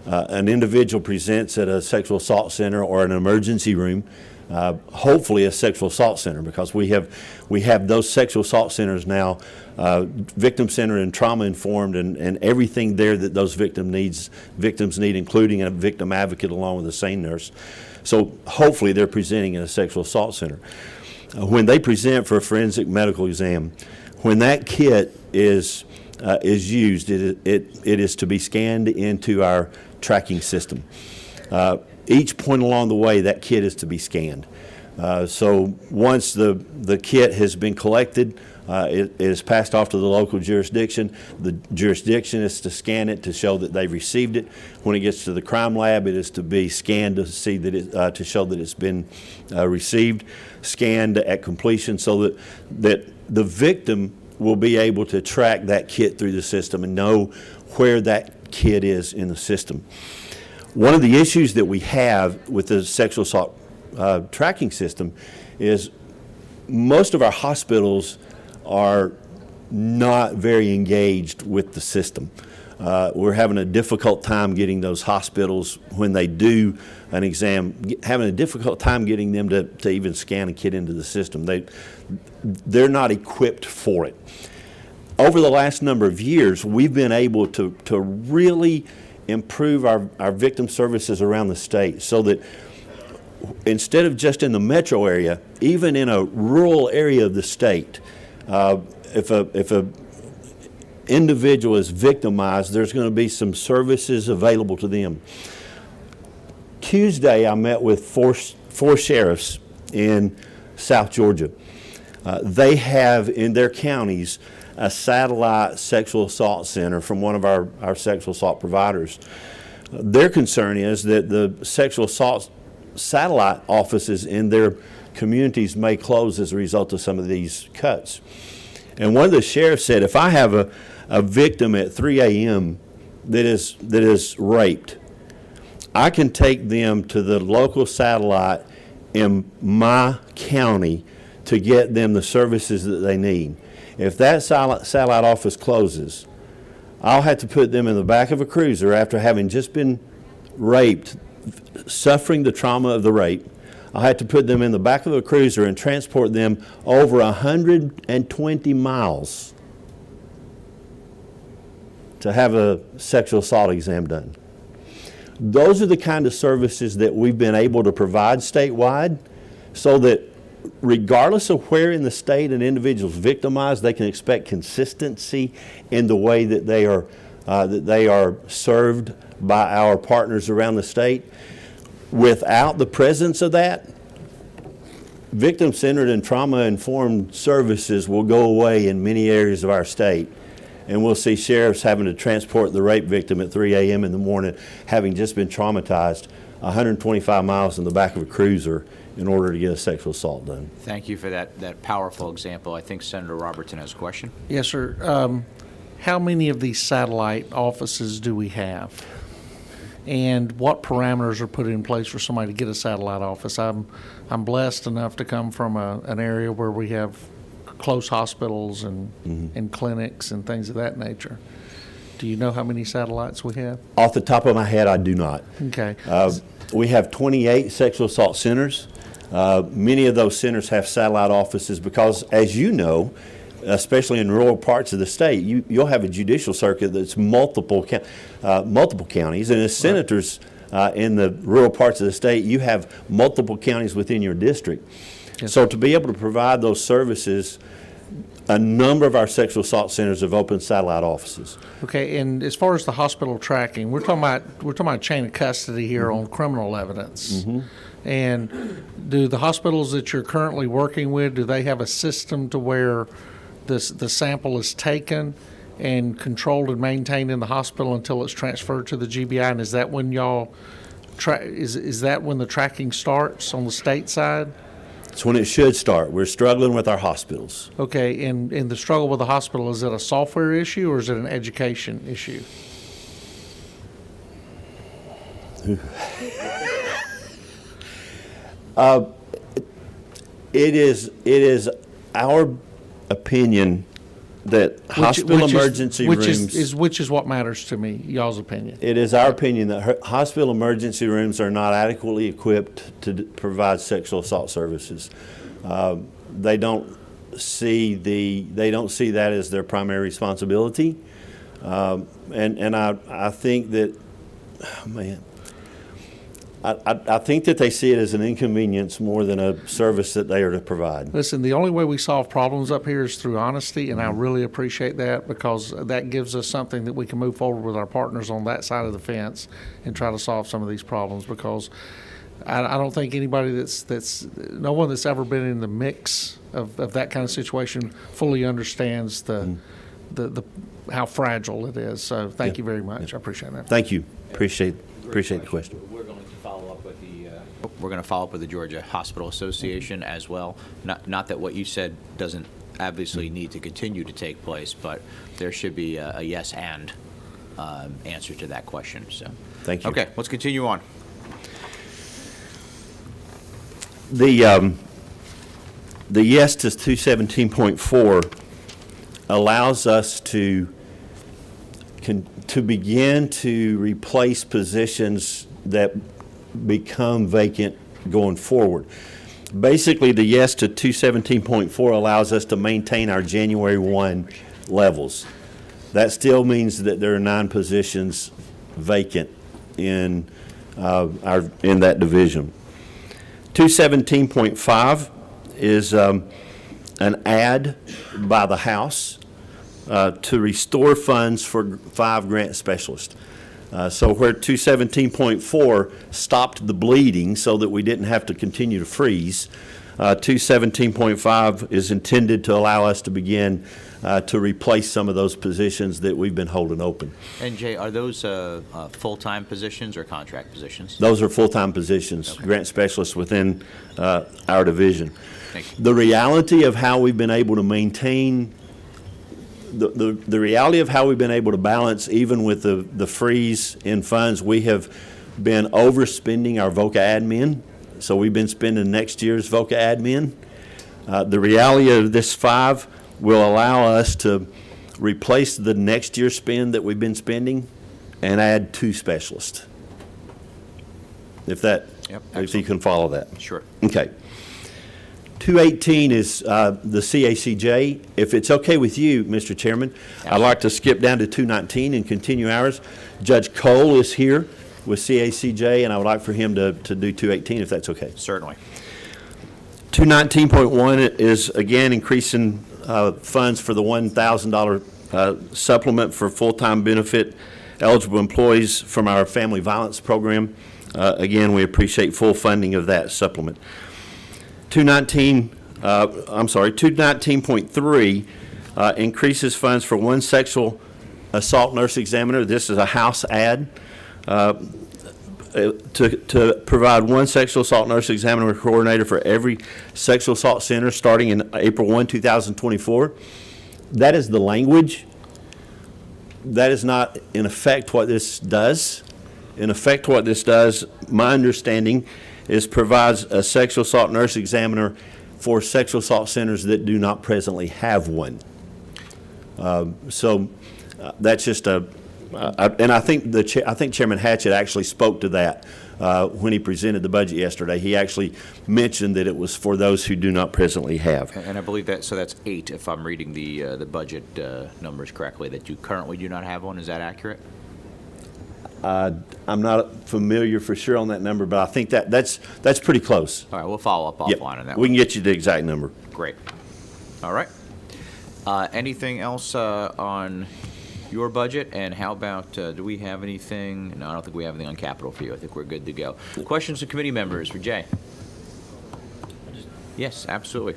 an individual presents at a sexual assault center or an emergency room, hopefully a sexual assault center, because we have those sexual assault centers now victim-centered and trauma-informed, and everything there that those victims need, including a victim advocate along with a SANE nurse. So hopefully they're presenting in a sexual assault center. When they present for a forensic medical exam, when that kit is used, it is to be scanned into our tracking system. Each point along the way, that kit is to be scanned. So once the kit has been collected, it is passed off to the local jurisdiction. The jurisdiction is to scan it to show that they've received it. When it gets to the crime lab, it is to be scanned to see that to show that it's been received, scanned at completion, so that the victim will be able to track that kit through the system and know where that kid is in the system. One of the issues that we have with the sexual assault tracking system is most of our hospitals are not very engaged with the system. We're having a difficult time getting those hospitals, when they do an exam, having a difficult time getting them to even scan a kid into the system. They're not equipped for it. Over the last number of years, we've been able to really improve our victim services around the state, so that instead of just in the metro area, even in a rural area of the state, if a individual is victimized, there's going to be some services available to them. Tuesday, I met with four sheriffs in South Georgia. They have in their counties a satellite sexual assault center from one of our sexual assault providers. Their concern is that the sexual assault satellite offices in their communities may close as a result of some of these cuts. And one of the sheriffs said, if I have a victim at 3 a.m. that is raped, I can take them to the local satellite in my county to get them the services that they need. If that satellite office closes, I'll have to put them in the back of a cruiser after having just been raped, suffering the trauma of the rape. I'll have to put them in the back of a cruiser and transport them over 120 miles to have a sexual assault exam done. Those are the kind of services that we've been able to provide statewide, so that regardless of where in the state an individual is victimized, they can expect consistency in the way that they are served by our partners around the state. Without the presence of that, victim-centered and trauma-informed services will go away in many areas of our state. And we'll see sheriffs having to transport the rape victim at 3 a.m. in the morning, having just been traumatized, 125 miles in the back of a cruiser in order to get a sexual assault done. Thank you for that powerful example. I think Senator Robertson has a question. Yes, sir. How many of these satellite offices do we have? And what parameters are put in place for somebody to get a satellite office? I'm blessed enough to come from an area where we have close hospitals and clinics and things of that nature. Do you know how many satellites we have? Off the top of my head, I do not. Okay. We have 28 sexual assault centers. Many of those centers have satellite offices because, as you know, especially in rural parts of the state, you'll have a judicial circuit that's multiple counties, and as senators in the rural parts of the state, you have multiple counties within your district. Yes. So to be able to provide those services, a number of our sexual assault centers have opened satellite offices. Okay, and as far as the hospital tracking, we're talking about chain of custody here on criminal evidence. And do the hospitals that you're currently working with, do they have a system to where the sample is taken and controlled and maintained in the hospital until it's transferred to the GBI? And is that when y'all is that when the tracking starts on the state side? It's when it should start. We're struggling with our hospitals. Okay, and the struggle with the hospital, is it a software issue or is it an education issue? It is our opinion that hospital emergency rooms. Which is what matters to me, y'all's opinion. It is our opinion that hospital emergency rooms are not adequately equipped to provide sexual assault services. They don't see that as their primary responsibility, and I think that, I think that they see it as an inconvenience more than a service that they are to provide. Listen, the only way we solve problems up here is through honesty, and I really appreciate that, because that gives us something that we can move forward with our partners on that side of the fence and try to solve some of these problems, because I don't think anybody no one that's ever been in the mix of that kind of situation fully understands the how fragile it is. So thank you very much. I appreciate that. Thank you. Appreciate the question. We're going to follow up with the Georgia Hospital Association as well. Not that what you said doesn't obviously need to continue to take place, but there should be a yes and answer to that question, so. Thank you. Okay, let's continue on. The yes to 217.4 allows us to begin to replace positions that become vacant going forward. Basically, the yes to 217.4 allows us to maintain our January 1 levels. That still means that there are 9 positions vacant in that division. 217.5 is an add by the House to restore funds for 5 grant specialists. So where 217.4 stopped the bleeding so that we didn't have to continue to freeze, 217.5 is intended to allow us to begin to replace some of those positions that we've been holding open. And Jay, are those full-time positions or contract positions? Those are full-time positions, Okay. grant specialists within our division. Thank you. The reality of how we've been able to maintain, the reality of how we've been able to balance, even with the freeze in funds, we have been overspending our VOCA admin, so we've been spending next year's VOCA admin. The reality of this 5 will allow us to replace the next year's spend that we've been spending and add 2 specialists. If you can follow that. Sure. Okay. 218 is the CACJ. If it's okay with you, Mr. Chairman, I'd like to skip down to 219 and continue ours. Judge Cole is here with CACJ, and I would like for him to do 218 if that's okay. Certainly. 219.1 is, again, increasing funds for the $1,000 supplement for full-time benefit eligible employees from our family violence program. Again, we appreciate full funding of that supplement. 219.3 increases funds for 1 sexual assault nurse examiner. This is a House ad to provide 1 sexual assault nurse examiner coordinator for every sexual assault center starting in April 1, 2024. That is the language. That is not, in effect, what this does. In effect, what this does, my understanding, is provides a sexual assault nurse examiner for sexual assault centers that do not presently have one. That's just and I think Chairman Hatchett actually spoke to that when he presented the budget yesterday. He actually mentioned that it was for those who do not presently have. And I believe so that's 8, if I'm reading the budget numbers correctly, that you currently do not have one. Is that accurate? I'm not familiar for sure on that number, but I think that's pretty close. All right, we'll follow up Yep. offline on that We one. can get you the exact number. Great. All right. Anything else on your budget? And how about, do we have anything? No, I don't think we have anything on capital for you. I think we're good to go. Questions of committee members for Jay? Yes, absolutely.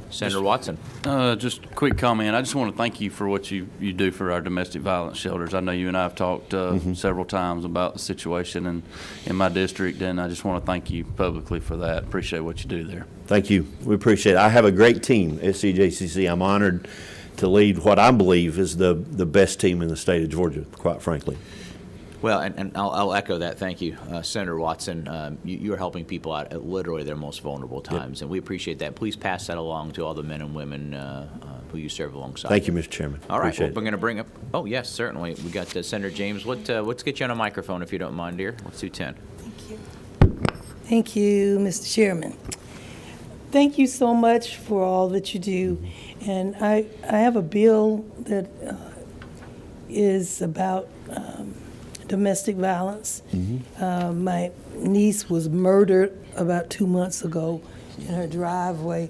Senator Watson. Just a quick comment. I just want to thank you for what you do for our domestic violence shelters. I know you and I have talked several times about the situation in my district, and I just want to thank you publicly for that. Appreciate what you do there. Thank you. We appreciate it. I have a great team at CJCC. I'm honored to lead what I believe is the best team in the state of Georgia, quite frankly. Well, and I'll echo that. Thank you, Senator Watson. You're helping people out at literally their most vulnerable times, and we appreciate that. Please pass that along to all the men and women who you serve alongside. Thank you, Mr. Chairman. All right, Appreciate we're going to bring up. Oh, yes, certainly. We got Senator James. Let's get you on a microphone if you don't mind, dear. Let's do 10. Thank you, Mr. Chairman. Thank you so much for all that you do. And I have a bill that is about domestic violence. My niece was murdered about 2 months ago in her driveway.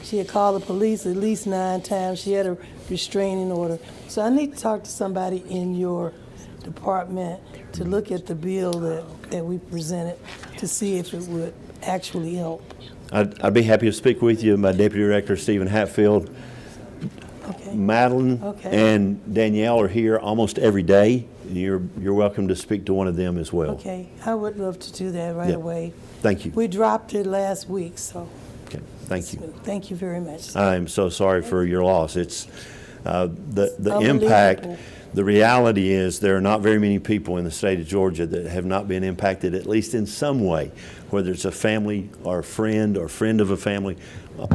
She had called the police at least 9 times. She had a restraining order. So I need to talk to somebody in your department to look at the bill that we presented to see if it would actually help. I'd be happy to speak with you. My Deputy Director, Stephen Hatfield, Okay. Madeline, Okay. and Danielle are here almost every day. You're welcome to speak to one of them as well. Okay, I would love to do that right Yeah. away. Thank you. We dropped it last week, so Okay. Thank you. thank you very much. I'm so sorry for your loss. It's the Unbelievable. The reality is there are not very many people in the state of Georgia that have not been impacted, at least in some way, whether it's a family or a friend or friend of a family.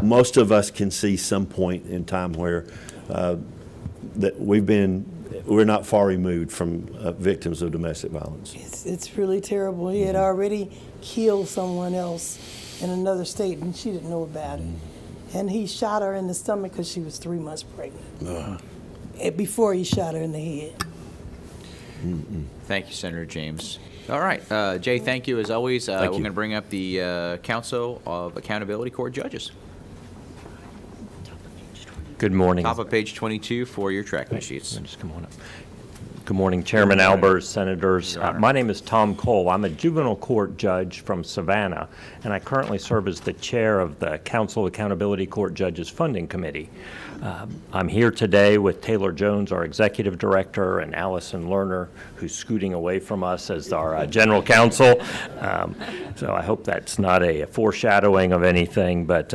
Most of us can see some point in time where that we're not far removed from victims of domestic violence. It's really terrible. He had already killed someone else in another state, and she didn't know about it. And he shot her in the stomach because she was 3 months pregnant. Before he shot her in the head. Thank you, Senator James. All right, Jay, thank you as always. We're going to bring up the Council of Accountability Court Judges. Good morning. Top of page 22 for your tracking sheets. Just come on up. Good morning, Chairman Albers, Senators. My name is Tom Cole. I'm a juvenile court judge from Savannah, and I currently serve as the chair of the Council of Accountability Court Judges Funding Committee. I'm here today with Taylor Jones, our executive director, and Allison Lerner, who's scooting away from us as our general counsel. So I hope that's not a foreshadowing of anything, but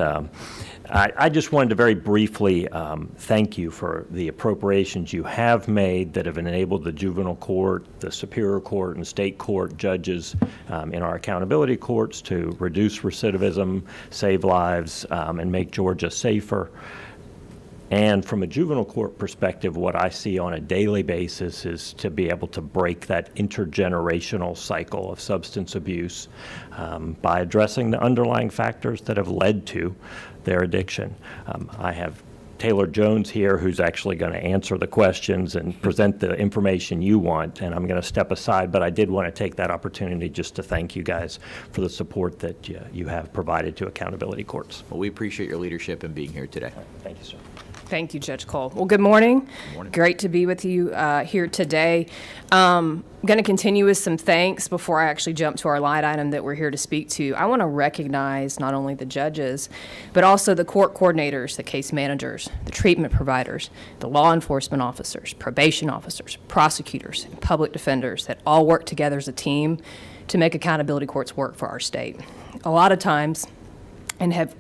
I just wanted to very briefly thank you for the appropriations you have made that have enabled the juvenile court, the superior court, and state court judges in our accountability courts to reduce recidivism, save lives, and make Georgia safer. And from a juvenile court perspective, what I see on a daily basis is to be able to break that intergenerational cycle of substance abuse by addressing the underlying factors that have led to their addiction. I have Taylor Jones here, who's actually going to answer the questions and present the information you want, and I'm going to step aside, but I did want to take that opportunity just to thank you guys for the support that you have provided to accountability courts. Well, we appreciate your leadership and being here today. Thank you, sir. Thank you, Judge Cole. Well, good morning. Good morning. Great to be with you here today. I'm going to continue with some thanks before I actually jump to our line item that we're here to speak to. I want to recognize not only the judges, but also the court coordinators, the case managers, the treatment providers, the law enforcement officers, probation officers, prosecutors, and public defenders that all work together as a team to make accountability courts work for our state. A lot of times, and have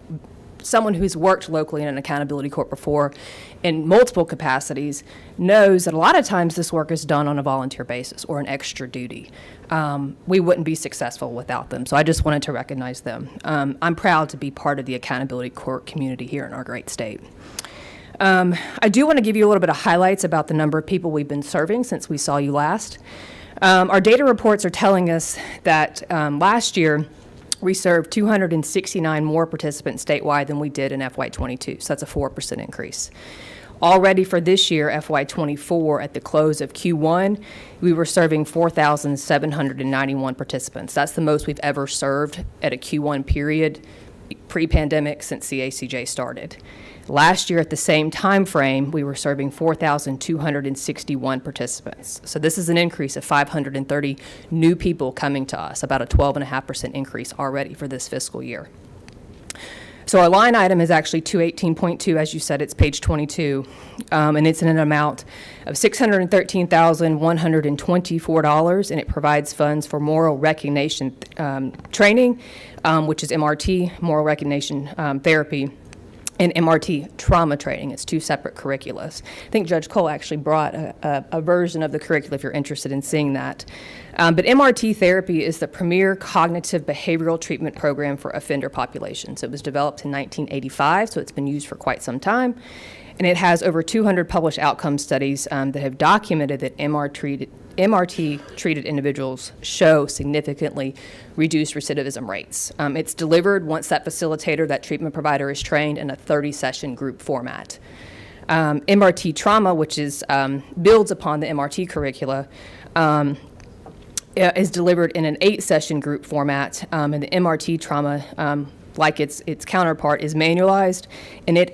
someone who's worked locally in an accountability court before in multiple capacities knows that a lot of times this work is done on a volunteer basis or an extra duty. We wouldn't be successful without them, so I just wanted to recognize them. I'm proud to be part of the accountability court community here in our great state. I do want to give you a little bit of highlights about the number of people we've been serving since we saw you last. Our data reports are telling us that last year, we served 269 more participants statewide than we did in FY22, so that's a 4% increase. Already for this year, FY24, at the close of Q1, we were serving 4,791 participants. That's the most we've ever served at a Q1 period pre-pandemic since CACJ started. Last year at the same time frame, we were serving 4,261 participants. So this is an increase of 530 new people coming to us, about a 12.5% increase already for this fiscal year. So our line item is actually 218.2, as you said, it's page 22, and it's in an amount of $613,124, and it provides funds for moral recognition training, which is MRT, moral recognition therapy, and MRT trauma training. It's two separate curriculums. I think Judge Cole actually brought a version of the curricula if you're interested in seeing that. But MRT therapy is the premier cognitive behavioral treatment program for offender populations. It was developed in 1985, so it's been used for quite some time. And it has over 200 published outcome studies that have documented that MRT-treated individuals show significantly reduced recidivism rates. It's delivered once that facilitator, that treatment provider, is trained in a 30-session group format. MRT trauma, which is builds upon the MRT curricula, is delivered in an 8-session group format, and the MRT trauma, like its counterpart, is manualized, and it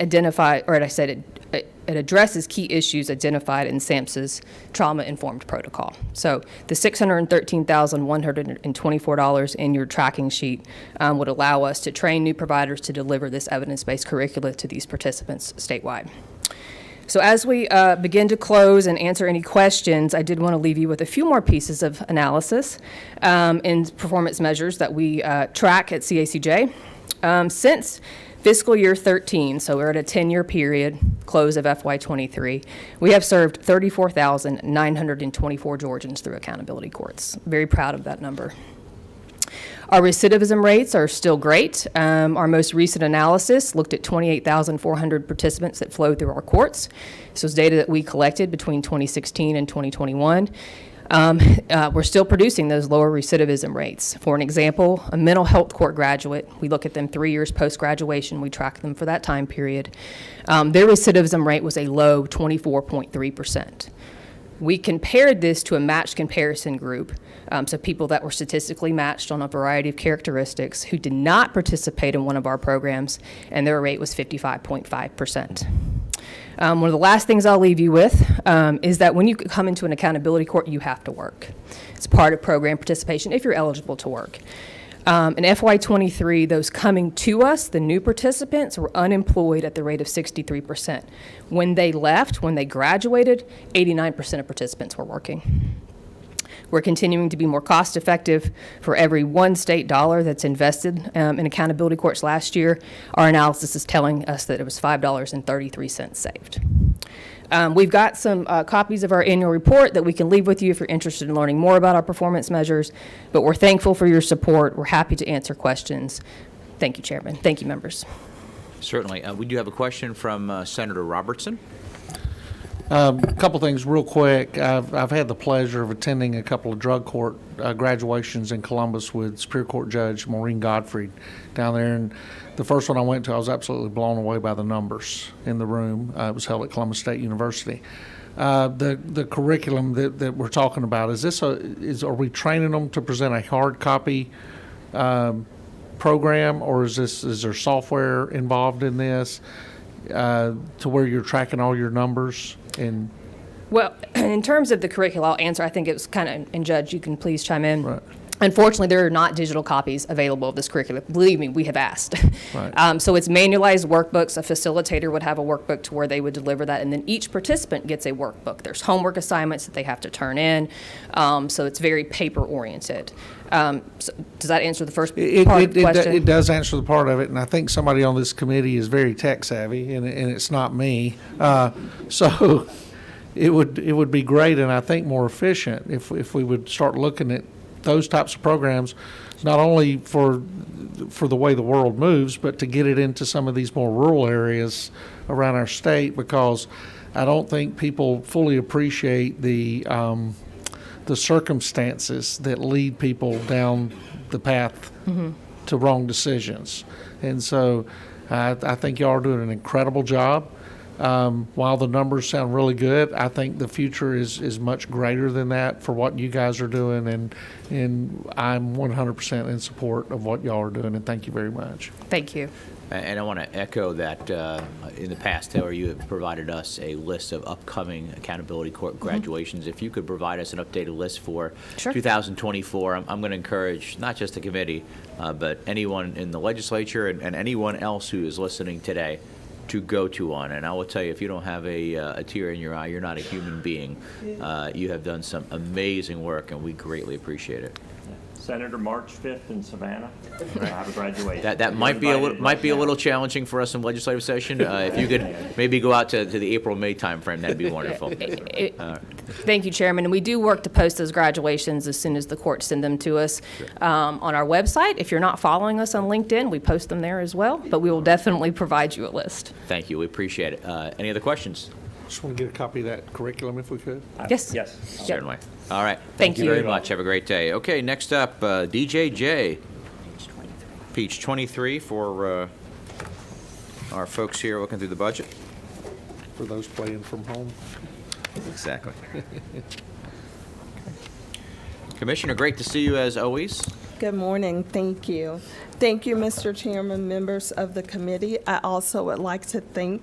addresses key issues identified in SAMHSA's trauma-informed protocol. So the $613,124 in your tracking sheet would allow us to train new providers to deliver this evidence-based curricula to these participants statewide. So as we begin to close and answer any questions, I did want to leave you with a few more pieces of analysis and performance measures that we track at CACJ. Since fiscal year 13, so we're at a 10-year period, close of FY23, we have served 34,924 Georgians through accountability courts. Very proud of that number. Our recidivism rates are still great. Our most recent analysis looked at 28,400 participants that flowed through our courts. This was data that we collected between 2016 and 2021. We're still producing those lower recidivism rates. For an example, a mental health court graduate, we look at them 3 years post-graduation, we track them for that time period. Their recidivism rate was a low 24.3%. We compared this to a matched comparison group, so people that were statistically matched on a variety of characteristics who did not participate in one of our programs, and their rate was 55.5%. One of the last things I'll leave you with is that when you come into an accountability court, you have to work. It's part of program participation if you're eligible to work. In FY23, those coming to us, the new participants, were unemployed at the rate of 63%. When they left, when they graduated, 89% of participants were working. We're continuing to be more cost effective. For every one state dollar that's invested in accountability courts last year, our analysis is telling us that it was $5.33 saved. We've got some copies of our annual report that we can leave with you if you're interested in learning more about our performance measures, but we're thankful for your support. We're happy to answer questions. Thank you, Chairman. Thank you, members. Certainly. We do have a question from Senator Robertson. A couple things real quick. I've had the pleasure of attending a couple of drug court graduations in Columbus with Superior Court Judge Maureen Godfrey down there. And the first one I went to, I was absolutely blown away by the numbers in the room. It was held at Columbus State University. The curriculum that we're talking about, are we training them to present a hard copy program, or is there software involved in this to where you're tracking all your numbers? Well, in terms of the curriculum, I'll answer. I think it was kind of, and Judge, you can please chime in. Right. Unfortunately, there are not digital copies available of this curriculum. Believe me, we have asked. Right. So it's manualized workbooks. A facilitator would have a workbook to where they would deliver that, and then each participant gets a workbook. There's homework assignments that they have to turn in, so it's very paper-oriented. So does that answer the first part of the question? It does answer the part of it, and I think somebody on this committee is very tech-savvy, and it's not me. So it would be great, and I think more efficient if we would start looking at those types of programs, not only for the way the world moves, but to get it into some of these more rural areas around our state, because I don't think people fully appreciate the circumstances that lead people down the path to wrong decisions. And so I think y'all are doing an incredible job. While the numbers sound really good, I think the future is much greater than that for what you guys are doing, and I'm 100% in support of what y'all are doing, and thank you very much. Thank you. And I want to echo that in the past, Taylor, you have provided us a list of upcoming accountability court graduations. If you could provide us an updated list for Sure. 2024, I'm going to encourage not just the committee, but anyone in the legislature and anyone else who is listening today to go to one. And I will tell you, if you don't have a tear in your eye, you're not a human being. You have done some amazing work, and we greatly appreciate it. Senator, March 5th in Savannah, I have a graduation. That might be a little challenging for us in legislative session. If you could maybe go out to the April-May timeframe, that'd be wonderful. Thank you, Chairman. And we do work to post those graduations as soon as the courts send them to us on our website. If you're not following us on LinkedIn, we post them there as well, but we will definitely provide you a list. Thank you. We appreciate it. Any other questions? Just want to get a copy of that curriculum if we could. Yes. Yes. Certainly. All right. Thank you you. very much. Have a great day. Okay, next up, DJJ. Page 23 for our folks here looking through the budget. For those playing from home. Exactly. Commissioner, great to see you as always. Good morning. Thank you. Thank you, Mr. Chairman, members of the committee. I also would like to thank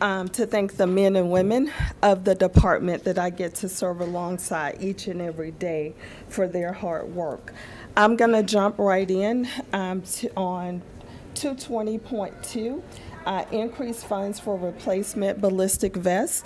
the men and women of the department that I get to serve alongside each and every day for their hard work. I'm going to jump right in on 220.2. Increased funds for replacement ballistic vests.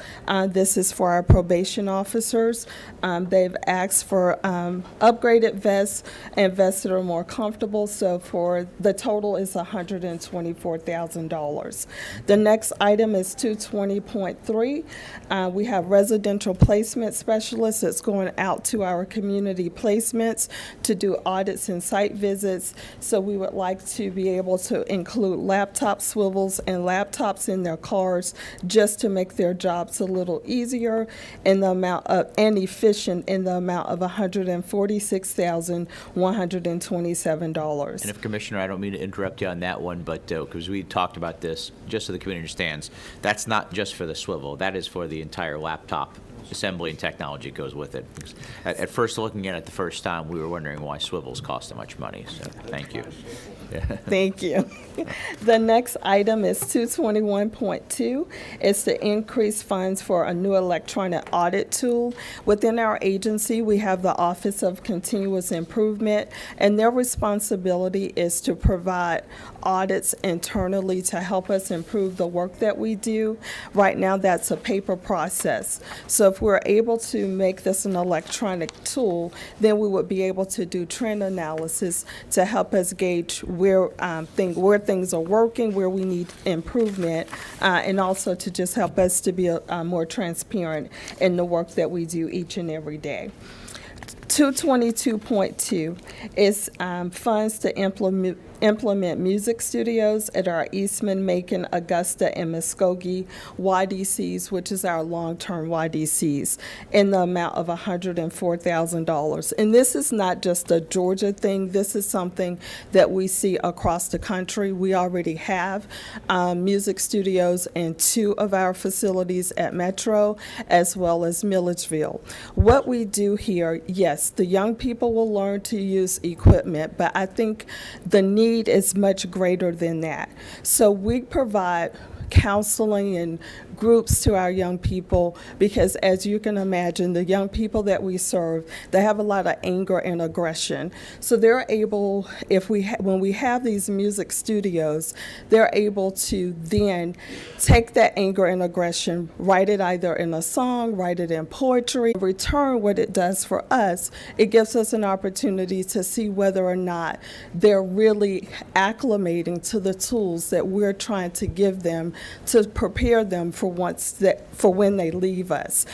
This is for our probation officers. They've asked for upgraded vests and vests that are more comfortable. So for the total is $124,000. The next item is 220.3. We have residential placement specialists that's going out to our community placements to do audits and site visits. So we would like to be able to include laptop swivels and laptops in their cars just to make their jobs a little easier in the amount of, and efficient in the amount of $146,127. And if Commissioner, I don't mean to interrupt you on that one, but because we talked about this, just so the community understands, that's not just for the swivel. That is for the entire laptop assembly and technology goes with it. At first, looking at it the first time, we were wondering why swivels cost so much money. So thank you. Thank you. The next item is 221.2. It's to increase funds for a new electronic audit tool. Within our agency, we have the Office of Continuous Improvement, and their responsibility is to provide audits internally to help us improve the work that we do. Right now, that's a paper process. So if we're able to make this an electronic tool, then we would be able to do trend analysis to help us gauge where things are working, where we need improvement, and also to just help us to be more transparent in the work that we do each and every day. 222.2 is funds to implement music studios at our Eastman, Macon, Augusta, and Muskogee YDCs, which is our long-term YDCs, in the amount of $104,000. And this is not just a Georgia thing. This is something that we see across the country. We already have music studios in 2 of our facilities at Metro, as well as Milledgeville. What we do here, yes, the young people will learn to use equipment, but I think the need is much greater than that. So we provide counseling and groups to our young people because, as you can imagine, the young people that we serve, they have a lot of anger and aggression. So they're able, when we have these music studios, they're able to then take that anger and aggression, write it either in a song, write it in poetry. In return, what it does for us, it gives us an opportunity to see whether or not they're really acclimating to the tools that we're trying to give them to prepare them for when they leave us.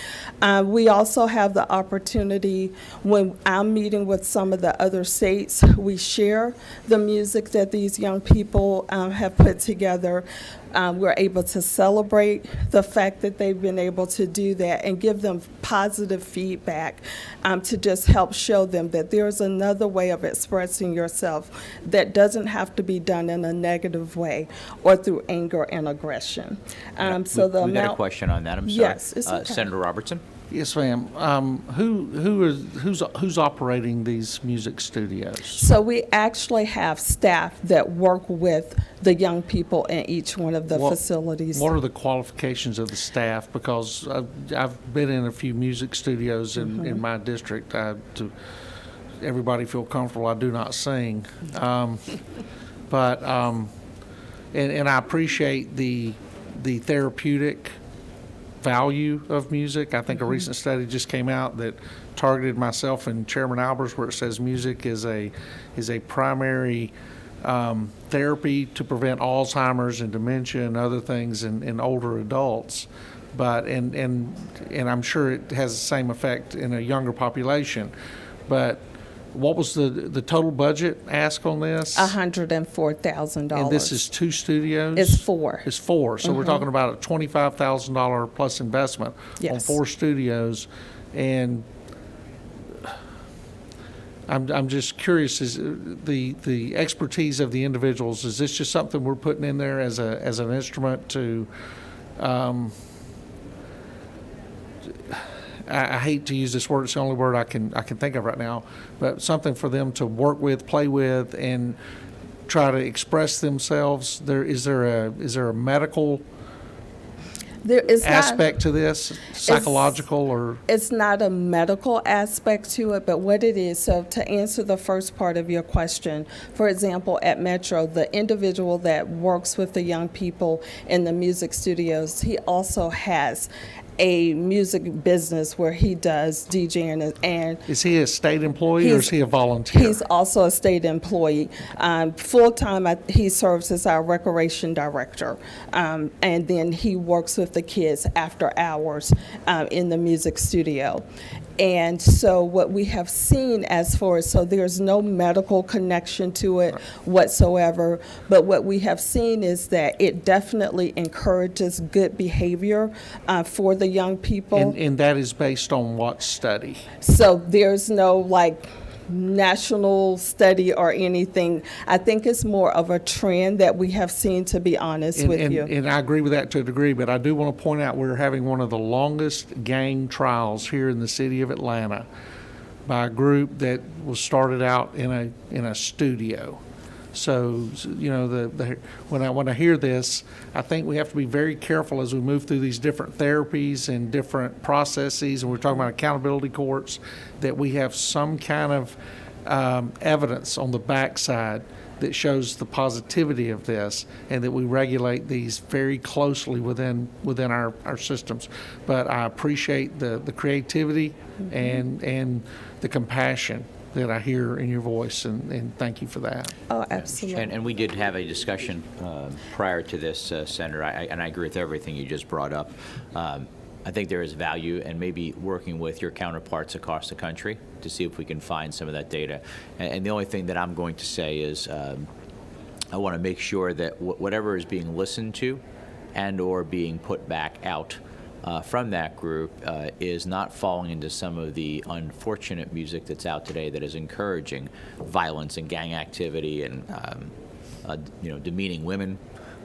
We also have the opportunity, when I'm meeting with some of the other states, we share the music that these young people have put together. We're able to celebrate the fact that they've been able to do that and give them positive feedback to just help show them that there's another way of expressing yourself that doesn't have to be done in a negative way or through anger and aggression. So the we got a amount. question on that. I'm sorry. Yes, it's okay. Senator Robertson. Yes, ma'am. Who's operating these music studios? So we actually have staff that work with the young people in each one of the facilities. What are the qualifications of the staff? Because I've been in a few music studios in my district. To everybody feel comfortable, I do not sing, but I appreciate the therapeutic value of music. I think a recent study just came out that targeted myself and Chairman Albers, where it says music is a primary therapy to prevent Alzheimer's and dementia and other things in older adults. But and I'm sure it has the same effect in a younger population. But what was the total budget ask on this? $104,000. And this is 2 studios? It's 4. It's 4. So we're talking about a $25,000 plus investment on Yes. 4 studios. And I'm just curious, is the expertise of the individuals, is this just something we're putting in there as an instrument to I hate to use this word, it's the only word I can think of right now, but something for them to work with, play with, and try to express themselves. Is there a medical There is not- aspect to this, psychological or? It's not a medical aspect to it, but what it is, so to answer the first part of your question, for example, at Metro, the individual that works with the young people in the music studios, he also has a music business where he does DJing and Is he a state employee or is he a volunteer? He's also a state employee. Full-time, he serves as our recreation director. And then he works with the kids after hours in the music studio. And so what we have seen as far as, so there's no medical connection to it whatsoever, but what we have seen is that it definitely encourages good behavior for the young people. And that is based on what study? So there's no like national study or anything. I think it's more of a trend that we have seen, to be honest with you. And I agree with that to a degree, but I do want to point out we're having one of the longest gang trials here in the city of Atlanta by a group that was started out in a studio. So, you know, when I hear this, I think we have to be very careful as we move through these different therapies and different processes, and we're talking about accountability courts, that we have some kind of evidence on the backside that shows the positivity of this, and that we regulate these very closely within our systems. But I appreciate the creativity and the compassion that I hear in your voice, and thank you for that. Oh, absolutely. And we did have a discussion prior to this, Senator, and I agree with everything you just brought up. I think there is value in maybe working with your counterparts across the country to see if we can find some of that data. And the only thing that I'm going to say is I want to make sure that whatever is being listened to and or being put back out from that group is not falling into some of the unfortunate music that's out today that is encouraging violence and gang activity and demeaning women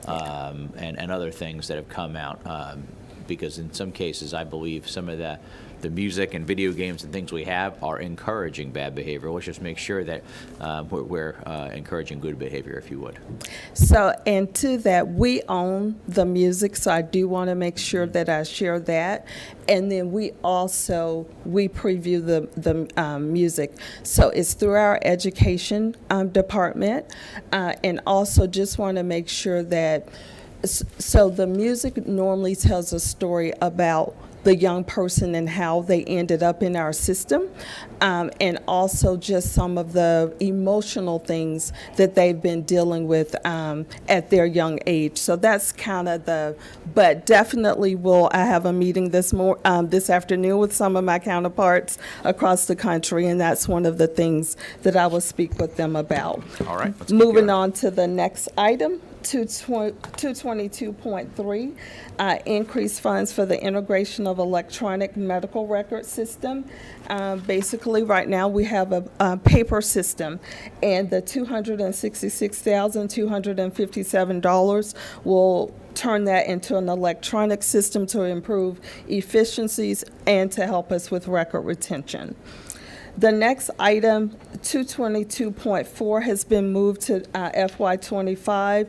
and other things that have come out. Because in some cases, I believe some of the music and video games and things we have are encouraging bad behavior. Let's just make sure that we're encouraging good behavior, if you would. So, and to that, we own the music, so I do want to make sure that I share that. And then we preview the music. So it's through our education department, and also just want to make sure that, so the music normally tells a story about the young person and how they ended up in our system, and also just some of the emotional things that they've been dealing with at their young age. So that's kind of but definitely I have a meeting this afternoon with some of my counterparts across the country, and that's one of the things that I will speak with them about. All right. Let's keep Moving going. on to the next item. 222.3, increase funds for the integration of electronic medical record system. Basically, right now, we have a paper system, and the $266,257 will turn that into an electronic system to improve efficiencies and to help us with record retention. The next item, 222.4, has been moved to FY25.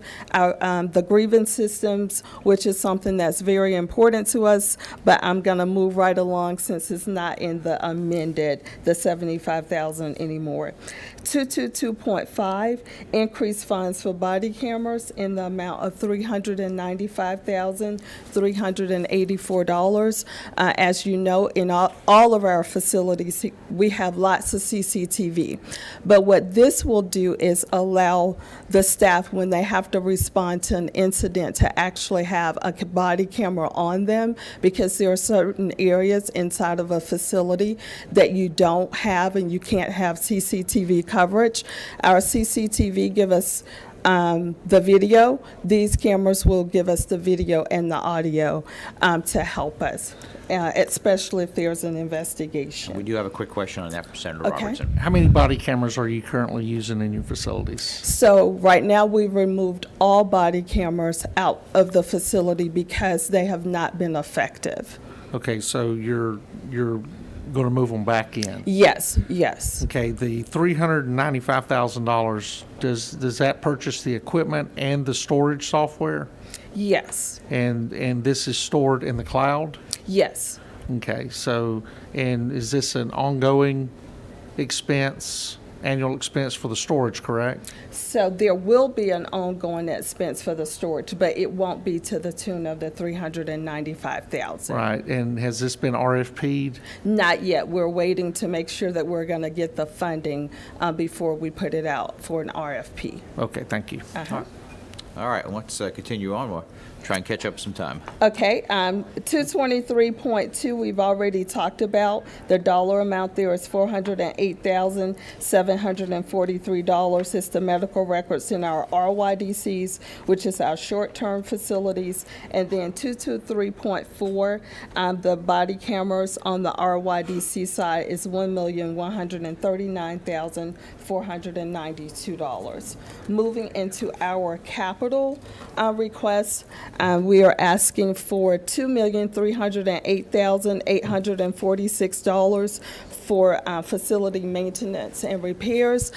The grievance systems, which is something that's very important to us, but I'm going to move right along since it's not in the amended, the $75,000 anymore. 222.5, increase funds for body cameras in the amount of $395,384. As you know, in all of our facilities, we have lots of CCTV. But what this will do is allow the staff, when they have to respond to an incident, to actually have a body camera on them, because there are certain areas inside of a facility that you don't have and you can't have CCTV coverage. Our CCTV give us the video. These cameras will give us the video and the audio to help us, especially if there's an investigation. We do have a quick question on that from Senator Okay. Robertson. How many body cameras are you currently using in your facilities? So right now, we've removed all body cameras out of the facility because they have not been effective. Okay, so you're going to move them back in? Yes, yes. Okay, the $395,000, does that purchase the equipment and the storage software? Yes, And this is stored in the cloud? yes. Okay, so, and is this an ongoing expense, annual expense for the storage, correct? So there will be an ongoing expense for the storage, but it won't be to the tune of the $395,000. Right, and has this been RFP'd? Not yet. We're waiting to make sure that we're going to get the funding before we put it out for an RFP. Okay, thank you. Uh-huh. All right, let's continue on. We'll try and catch up some time. Okay, 223.2, we've already talked about. The dollar amount there is $408,743. It's the medical records in our RYDCs, which is our short-term facilities. And then 223.4, the body cameras on the RYDC side is $1,139,492. Moving into our capital requests, we are asking for $2,308,846 for facility maintenance and repairs.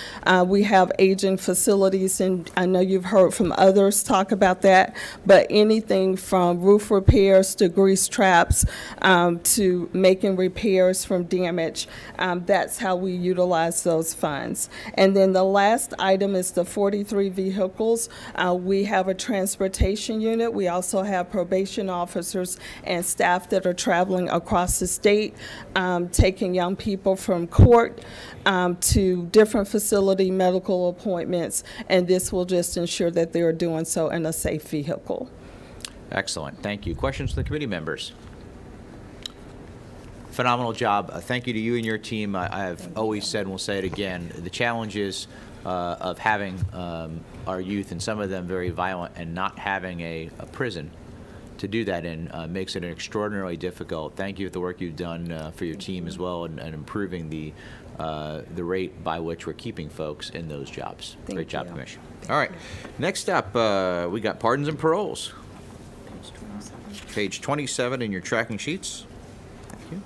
We have aging facilities, and I know you've heard from others talk about that, but anything from roof repairs to grease traps to making repairs from damage, that's how we utilize those funds. And then the last item is the 43 vehicles. We have a transportation unit. We also have probation officers and staff that are traveling across the state, taking young people from court to different facility medical appointments, and this will just ensure that they are doing so in a safe vehicle. Excellent. Thank you. Questions from the committee members? Phenomenal job. Thank you to you and your team. I have always said, and we'll say it again, the challenges of having our youth, and some of them very violent, and not having a prison to do that in makes it extraordinarily difficult. Thank you for the work you've done for your team as well, and improving the rate by which we're keeping folks in those jobs. Great job, Commissioner. All right. Next up, we got pardons and paroles. Page 27 in your tracking sheets. Thank you.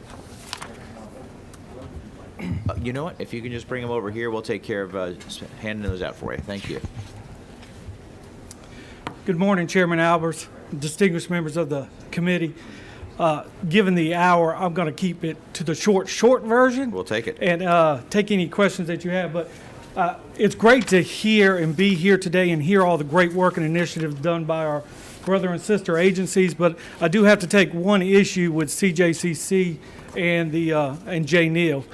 You know what? If you can just bring them over here, we'll take care of handing those out for you. Thank you. Good morning, Chairman Albers, distinguished members of the committee. Given the hour, I'm going to keep it to the short version. We'll take it. And take any questions that you have. But it's great to hear and be here today and hear all the great work and initiatives done by our brother and sister agencies. But I do have to take one issue with CJCC and Jay Neal.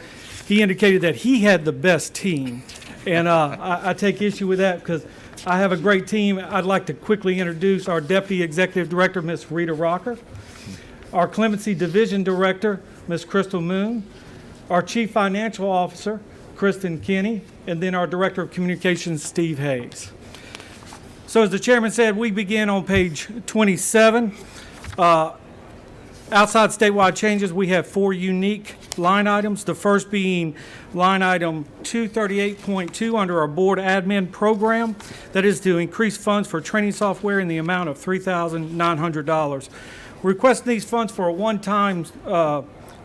He indicated that he had the best team. And I take issue with that because I have a great team. I'd like to quickly introduce our Deputy Executive Director, Ms. Rita Rocker, our Clemency Division Director, Ms. Crystal Moon, our Chief Financial Officer, Kristen Kinney, and then our Director of Communications, Steve Hayes. So as the Chairman said, we begin on page 27. Outside statewide changes, we have 4 unique line items. The first being line item 238.2 under our board admin program. That is to increase funds for training software in the amount of $3,900. We're requesting these funds for a one-time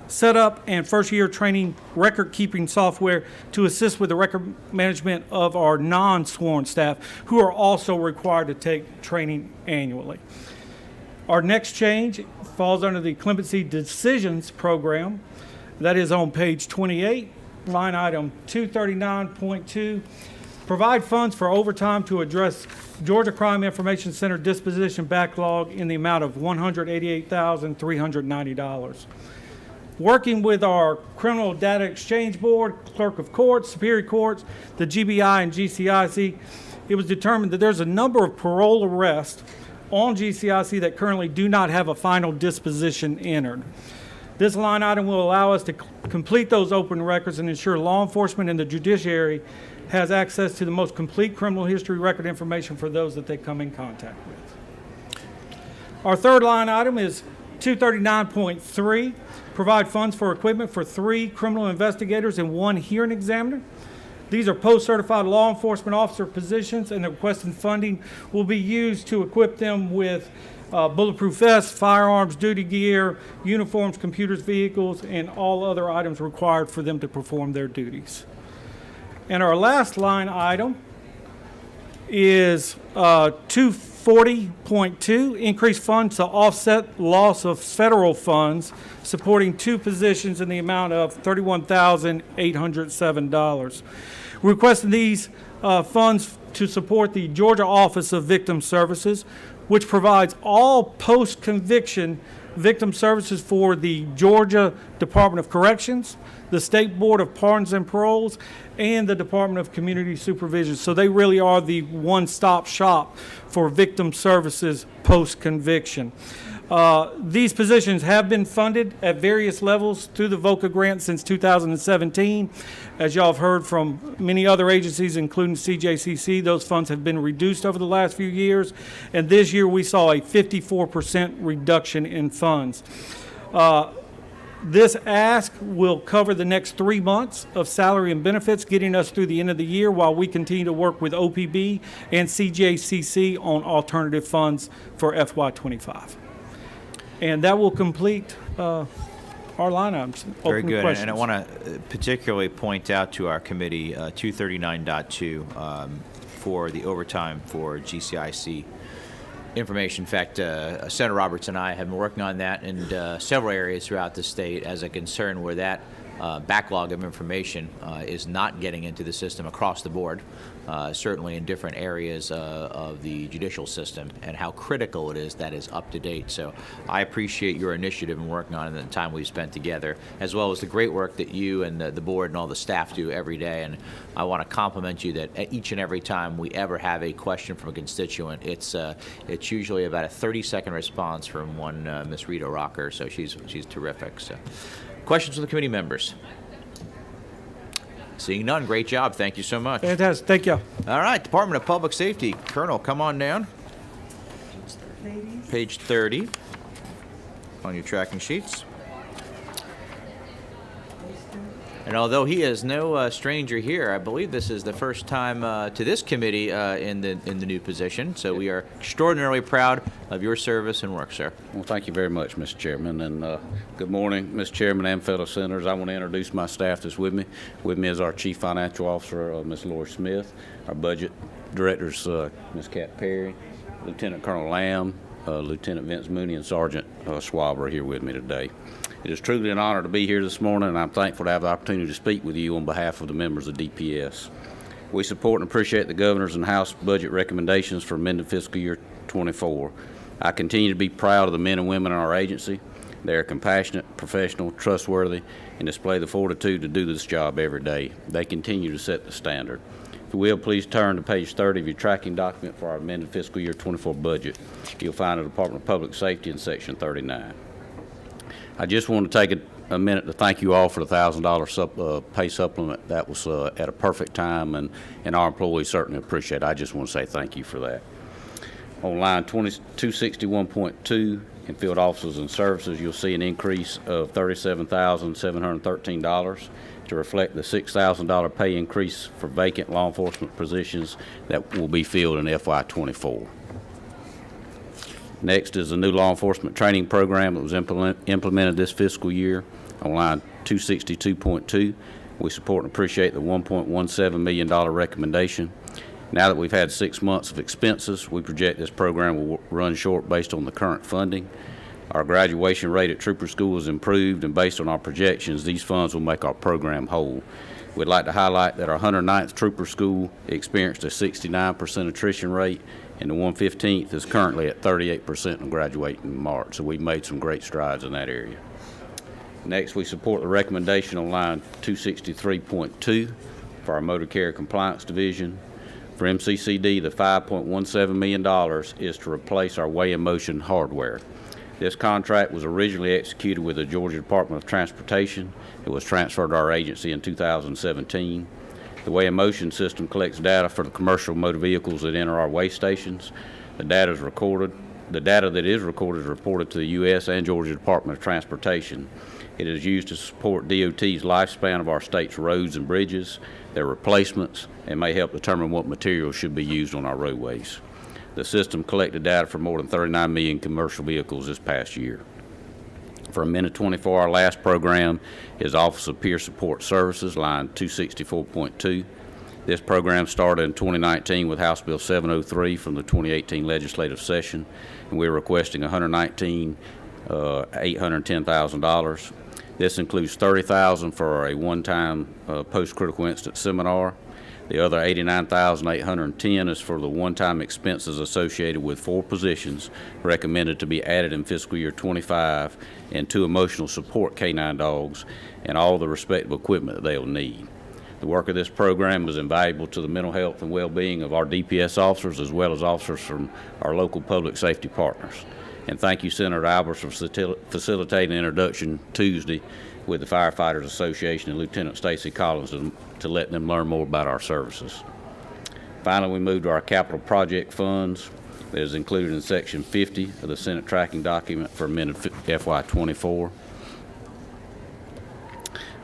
setup and first-year training record-keeping software to assist with the record management of our non-sworn staff, who are also required to take training annually. Our next change falls under the Clemency Decisions Program. That is on page 28, line item 239.2. Provide funds for overtime to address Georgia Crime Information Center disposition backlog in the amount of $188,390. Working with our Criminal Data Exchange Board, Clerk of Courts, Superior Courts, the GBI and GCIC, it was determined that there's a number of parole arrests on GCIC that currently do not have a final disposition entered. This line item will allow us to complete those open records and ensure law enforcement and the judiciary has access to the most complete criminal history record information for those that they come in contact with. Our third line item is 239.3, provide funds for equipment for 3 criminal investigators and 1 hearing examiner. These are post-certified law enforcement officer positions, and the requested funding will be used to equip them with bulletproof vests, firearms, duty gear, uniforms, computers, vehicles, and all other items required for them to perform their duties. And our last line item is 40.2, increase funds to offset loss of federal funds, supporting 2 positions in the amount of $31,807. Requesting these funds to support the Georgia Office of Victim Services, which provides all post-conviction victim services for the Georgia Department of Corrections, the State Board of Pardons and Paroles, and the Department of Community Supervision. So they really are the one-stop shop for victim services post-conviction. These positions have been funded at various levels through the VOCA grant since 2017. As y'all have heard from many other agencies, including CJCC, those funds have been reduced over the last few years. And this year we saw a 54% reduction in funds. This ask will cover the next 3 months of salary and benefits, getting us through the end of the year while we continue to work with OPB and CJCC on alternative funds for FY25. And that will complete our line items. Very Open good. questions. And I want to particularly point out to our committee 239.2 for the overtime for GCIC information. In fact, Senator Roberts and I have been working on that in several areas throughout the state as a concern where that backlog of information is not getting into the system across the board, certainly in different areas of the judicial system, and how critical it is that is up to date. So I appreciate your initiative in working on it and the time we've spent together, as well as the great work that you and the board and all the staff do every day. And I want to compliment you that each and every time we ever have a question from a constituent, it's usually about a 30-second response from one Ms. Rita Rocker. So she's terrific. So. Questions from the committee members? Seeing none, great job. Thank you so much. Fantastic. Thank you. All right, Department of Public Safety. Colonel, come on down. Page 30 on your tracking sheets. And although he is no stranger here, I believe this is the first time to this committee in the new position. So we are extraordinarily proud of your service and work, sir. Well, thank you very much, Mr. Chairman, and good morning, Mr. Chairman and fellow senators. I want to introduce my staff that's with me. With me is our Chief Financial Officer, Ms. Lori Smith, our Budget Directors, Ms. Kat Perry, Lieutenant Colonel Lamb, Lieutenant Vince Mooney, and Sergeant Schwab are here with me today. It is truly an honor to be here this morning, and I'm thankful to have the opportunity to speak with you on behalf of the members of DPS. We support and appreciate the Governor's and House budget recommendations for amended fiscal year 24. I continue to be proud of the men and women in our agency. They are compassionate, professional, trustworthy, and display the fortitude to do this job every day. They continue to set the standard. If you will, please turn to page 30 of your tracking document for our amended fiscal year 24 budget. You'll find the Department of Public Safety in section 39. I just want to take a minute to thank you all for the $1,000 pay supplement. That was at a perfect time, and our employees certainly appreciate it. I just want to say thank you for that. On line 261.2 in field officers and services, you'll see an increase of $37,713 to reflect the $6,000 pay increase for vacant law enforcement positions that will be filled in FY24. Next is a new law enforcement training program that was implemented this fiscal year. On line 262.2, we support and appreciate the $1.17 million recommendation. Now that we've had 6 months of expenses, we project this program will run short based on the current funding. Our graduation rate at Trooper School has improved, and based on our projections, these funds will make our program whole. We'd like to highlight that our 109th Trooper School experienced a 69% attrition rate, and the 115th is currently at 38% and graduating in March. So we've made some great strides in that area. Next, we support the recommendation on line 263.2 for our Motor Carrier Compliance Division. For MCCD, the $5.17 million is to replace our weigh in motion hardware. This contract was originally executed with the Georgia Department of Transportation. It was transferred to our agency in 2017. The weigh in motion system collects data for the commercial motor vehicles that enter our weigh stations. The data is recorded. The data that is recorded is reported to the U.S. and Georgia Department of Transportation. It is used to support DOT's lifespan of our state's roads and bridges, their replacements, and may help determine what materials should be used on our roadways. The system collected data for more than 39 million commercial vehicles this past year. For amendment 24, our last program is Office of Peer Support Services, line 264.2. This program started in 2019 with House Bill 703 from the 2018 legislative session, and we're requesting $810,000. This includes $30,000 for a one-time post-critical incident seminar. The other $89,810 is for the one-time expenses associated with 4 positions recommended to be added in fiscal year '25 and 2 emotional support canine dogs and all the respective equipment that they'll need. The work of this program is invaluable to the mental health and well-being of our DPS officers as well as officers from our local public safety partners. And thank you, Senator Albers, for facilitating an introduction Tuesday with the Firefighters Association and Lieutenant Stacy Collins to let them learn more about our services. Finally, we move to our capital project funds that is included in Section 50 of the Senate tracking document for amended FY24.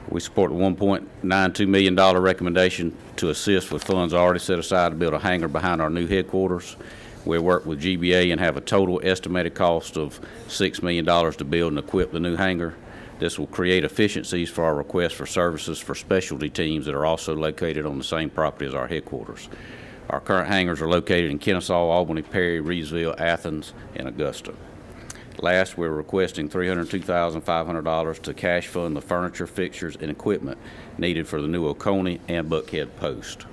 We support a $1.92 million recommendation to assist with funds already set aside to build a hangar behind our new headquarters. We work with GBA and have a total estimated cost of $6 million to build and equip the new hangar. This will create efficiencies for our request for services for specialty teams that are also located on the same property as our headquarters. Our current hangars are located in Kennesaw, Albany, Perry, Reedsville, Athens, and Augusta. Last, we're requesting $302,500 to cash fund the furniture, fixtures, and equipment needed for the new Oconee and Buckhead post.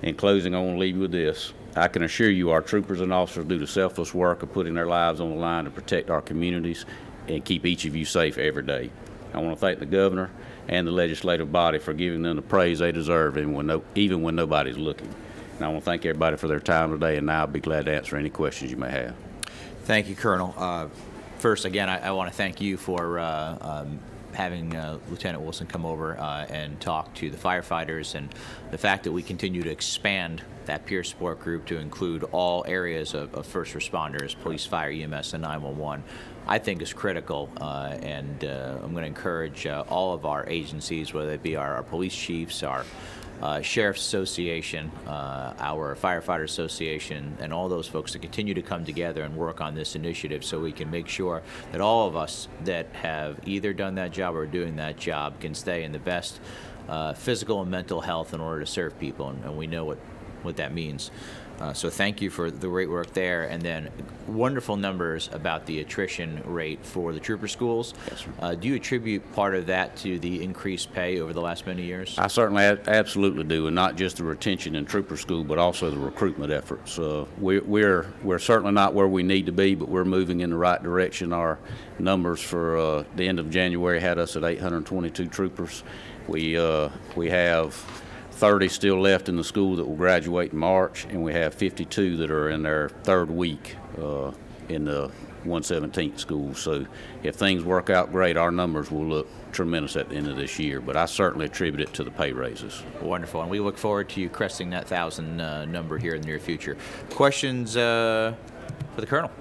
In closing, I want to leave you with this. I can assure you our troopers and officers do the selfless work of putting their lives on the line to protect our communities and keep each of you safe every day. I want to thank the governor and the legislative body for giving them the praise they deserve even when nobody's looking. And I want to thank everybody for their time today, and now I'll be glad to answer any questions you may have. Thank you, Colonel. First, again, I want to thank you for having Lieutenant Wilson come over and talk to the firefighters, and the fact that we continue to expand that peer support group to include all areas of first responders, police, fire, EMS, and 911, I think is critical. And I'm going to encourage all of our agencies, whether it be our police chiefs, our Sheriff's Association, our Firefighter Association, and all those folks to continue to come together and work on this initiative so we can make sure that all of us that have either done that job or are doing that job can stay in the best physical and mental health in order to serve people, and we know what that means. So thank you for the great work there, and then wonderful numbers about the attrition rate for the trooper schools. Yes, sir. Do you attribute part of that to the increased pay over the last many years? I certainly absolutely do, and not just the retention in trooper school, but also the recruitment efforts. We're certainly not where we need to be, but we're moving in the right direction. Our numbers for the end of January had us at 822 troopers. We have 30 still left in the school that will graduate in March, and we have 52 that are in their 3rd week in the 117th school. So if things work out great, our numbers will look tremendous at the end of this year, but I certainly attribute it to the pay raises. Wonderful, and we look forward to you cresting that 1,000 number here in the near future. Questions for the Colonel?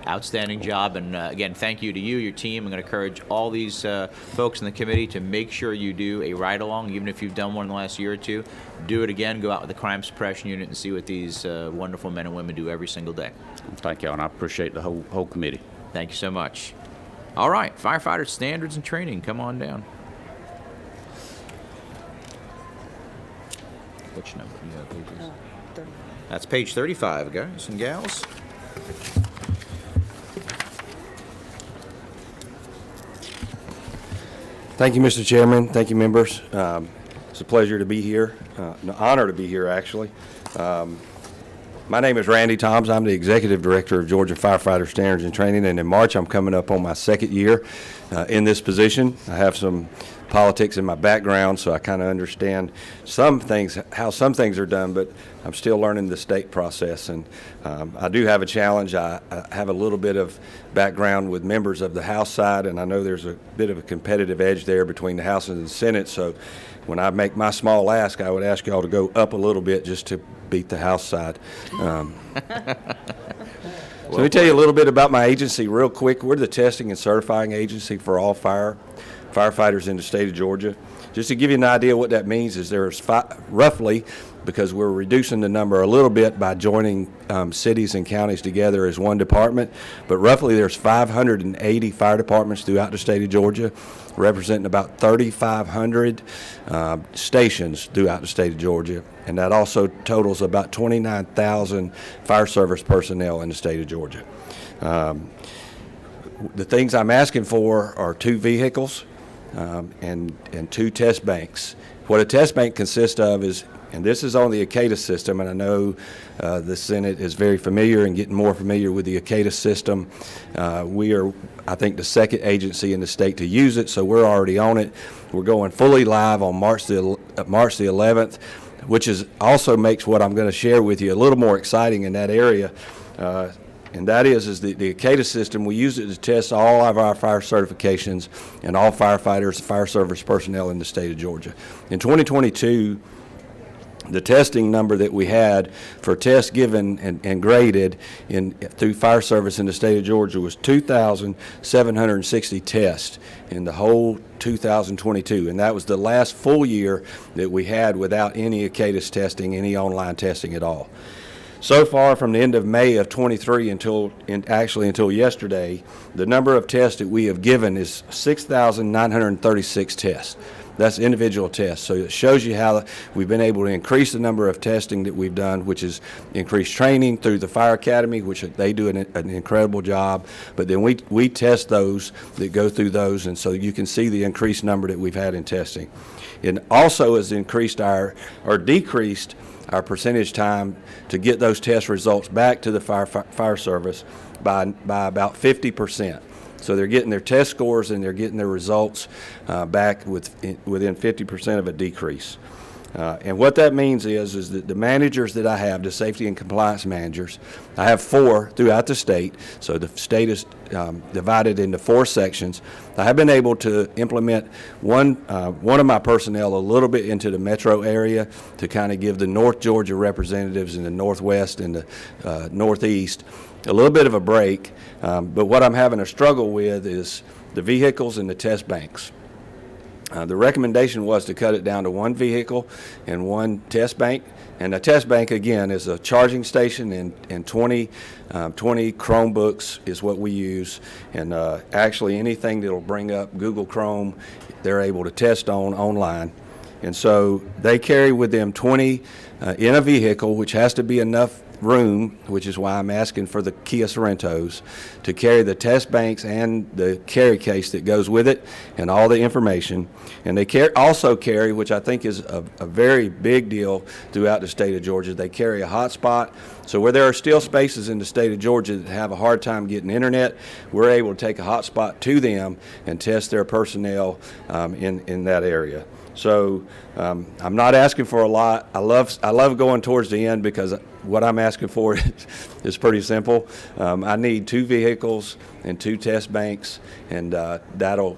Outstanding job, and again, thank you to you, your team. I'm going to encourage all these folks in the committee to make sure you do a ride-along, even if you've done one in the last year or two. Do it again. Go out with the crime suppression unit and see what these wonderful men and women do every single day. Thank you, and I appreciate the whole committee. Thank you so much. All right, firefighter standards and training, come on down. Which number? You have pages? 35. That's page 35, guys and gals. Thank you, Mr. Chairman. Thank you, members. It's a pleasure to be here, an honor to be here, actually. My name is Randy Toms. I'm the Executive Director of Georgia Firefighter Standards and Training, and in March I'm coming up on my 2nd year in this position. I have some politics in my background, so I kind of understand some things, how some things are done, but I'm still learning the state process, and I do have a challenge. I have a little bit of background with members of the House side, and I know there's a bit of a competitive edge there between the House and the Senate, so when I make my small ask, I would ask y'all to go up a little bit just to beat the House side. So let me tell you a little bit about my agency real quick. We're the testing and certifying agency for all firefighters in the state of Georgia. Just to give you an idea what that means is there's roughly because we're reducing the number a little bit by joining cities and counties together as one department. But roughly there's 580 fire departments throughout the state of Georgia, representing about 3,500 stations throughout the state of Georgia. And that also totals about 29,000 fire service personnel in the state of Georgia. The things I'm asking for are 2 vehicles and 2 test banks. What a test bank consists of is, and this is on the ACADA system, and I know the Senate is very familiar and getting more familiar with the ACADA system. We are, I think, the second agency in the state to use it, so we're already on it. We're going fully live on March the 11th, which is also makes what I'm going to share with you a little more exciting in that area. And that is the ACADA system. We use it to test all of our fire certifications and all firefighters, fire service personnel in the state of Georgia. In 2022, the testing number that we had for tests given and graded through fire service in the state of Georgia was 2,760 tests in the whole 2022. And that was the last full year that we had without any ACADA testing, any online testing at all. So far, from the end of May of 23 until yesterday, the number of tests that we have given is 6,936 tests. That's individual tests. So it shows you how we've been able to increase the number of testing that we've done, which is increased training through the Fire Academy, which they do an incredible job. But then we test those that go through those, and so you can see the increased number that we've had in testing. It also has increased or decreased our percentage time to get those test results back to the fire service by about 50%. So they're getting their test scores and they're getting their results back within 50% of a decrease. And what that means is that the managers that I have, the safety and compliance managers, I have 4 throughout the state. So the state is divided into 4 sections. I have been able to implement one of my personnel a little bit into the metro area to kind of give the North Georgia representatives in the Northwest and the Northeast a little bit of a break. But what I'm having a struggle with is the vehicles and the test banks. The recommendation was to cut it down to 1 vehicle and 1 test bank. And a test bank, again, is a charging station and 20 Chromebooks is what we use. And actually anything that will bring up Google Chrome, they're able to test online. And so they carry with them 20 in a vehicle, which has to be enough room, which is why I'm asking for the Kia Sorrentos to carry the test banks and the carry case that goes with it and all the information. And they also carry, which I think is a very big deal throughout the state of Georgia, they carry a hotspot. So where there are still spaces in the state of Georgia that have a hard time getting internet, we're able to take a hotspot to them and test their personnel in that area. So I'm not asking for a lot. I love going towards the end because what I'm asking for is pretty simple. I need 2 vehicles and 2 test banks, and that'll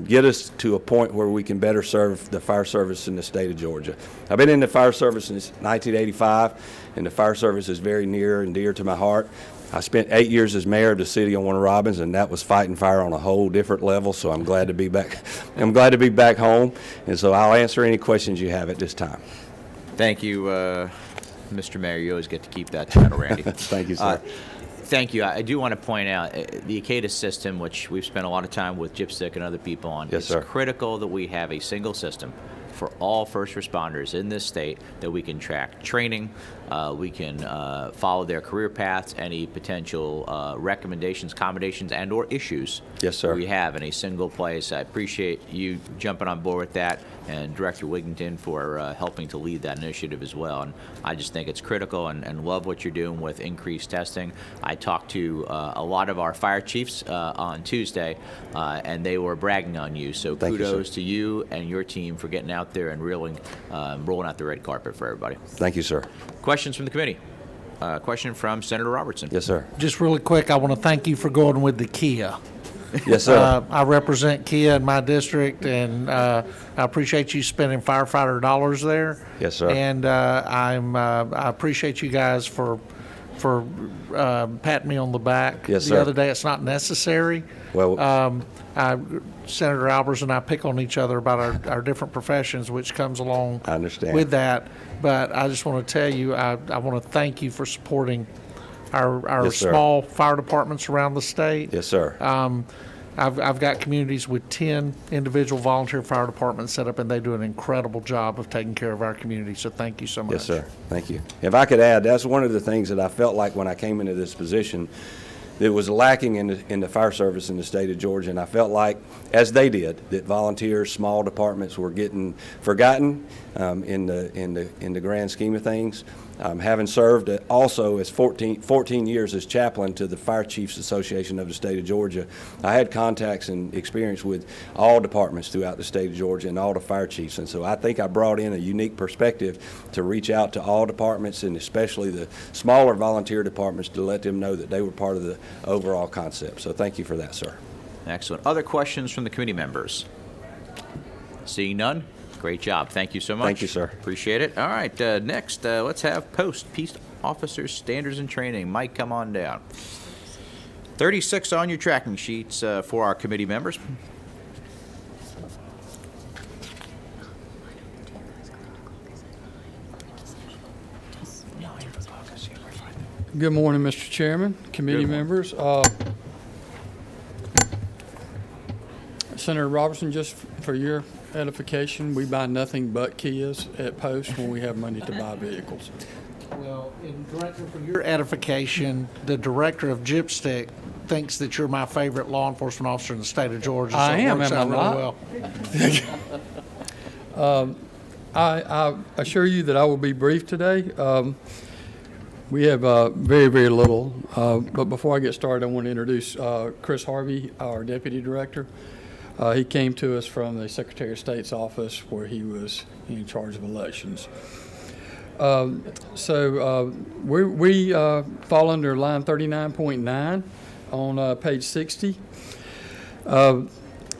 get us to a point where we can better serve the fire service in the state of Georgia. I've been in the fire service since 1985, and the fire service is very near and dear to my heart. I spent 8 years as mayor of the city of Warner Robins, and that was fighting fire on a whole different level. So I'm glad to be back. I'm glad to be back home, and so I'll answer any questions you have at this time. Thank you, Mr. Mayor. You always get to keep that title, Randy. Thank you, sir. Thank you. I do want to point out the ACADA system, which we've spent a lot of time with Gypstick and other people on. Yes, sir. It's critical that we have a single system for all first responders in this state that we can track training, we can follow their career paths, any potential recommendations, accommodations, and or issues Yes, sir. we have in a single place. I appreciate you jumping on board with that, and Director Wigington for helping to lead that initiative as well. And I just think it's critical and love what you're doing with increased testing. I talked to a lot of our fire chiefs on Tuesday, and they were bragging on you. So Thank you, kudos sir. to you and your team for getting out there and rolling out the red carpet for everybody. Thank you, sir. Questions from the committee? Question from Senator Robertson. Yes, sir. Just really quick, I want to thank you for going with the Kia. Yes, sir. I represent Kia in my district, and I appreciate you spending firefighter dollars there. Yes, sir. And I appreciate you guys for for patting me on the back Yes, the sir. other day. It's not necessary. Well- Senator Albers and I pick on each other about our different professions, which comes along I understand. with that. But I just want to tell you, I want to thank you for supporting our Yes, sir. small fire departments around the state. Yes, sir. I've got communities with 10 individual volunteer fire departments set up, and they do an incredible job of taking care of our community. So thank you so much. Yes, sir. Thank you. If I could add, that's one of the things that I felt like when I came into this position that was lacking in the fire service in the state of Georgia, and I felt like, as they did, that volunteers, small departments were getting forgotten in the grand scheme of things. Having served also as 14 years as chaplain to the Fire Chiefs Association of the state of Georgia, I had contacts and experience with all departments throughout the state of Georgia and all the fire chiefs. And so I think I brought in a unique perspective to reach out to all departments, and especially the smaller volunteer departments, to let them know that they were part of the overall concept. So thank you for that, sir. Excellent. Other questions from the committee members? Seeing none? Great job. Thank you so much. Thank you, sir. Appreciate it. All right, next, let's have Peace Officers Standards and Training. Mike, come on down. 36 on your tracking sheets for our committee members. Good morning, Mr. Chairman, committee members. Senator Robertson, just for your edification, we buy nothing but Kias at Post when we have money to buy vehicles. Well, Director, for your edification, the director of GIPSTIC thinks that you're my favorite law enforcement officer in the state of Georgia. So I am, it works am I out really not? well. I assure you that I will be brief today. We have very, very little, but before I get started, I want to introduce Chris Harvey, our Deputy Director. He came to us from the Secretary of State's office where he was in charge of elections. We fall under line 39.9 on page 60.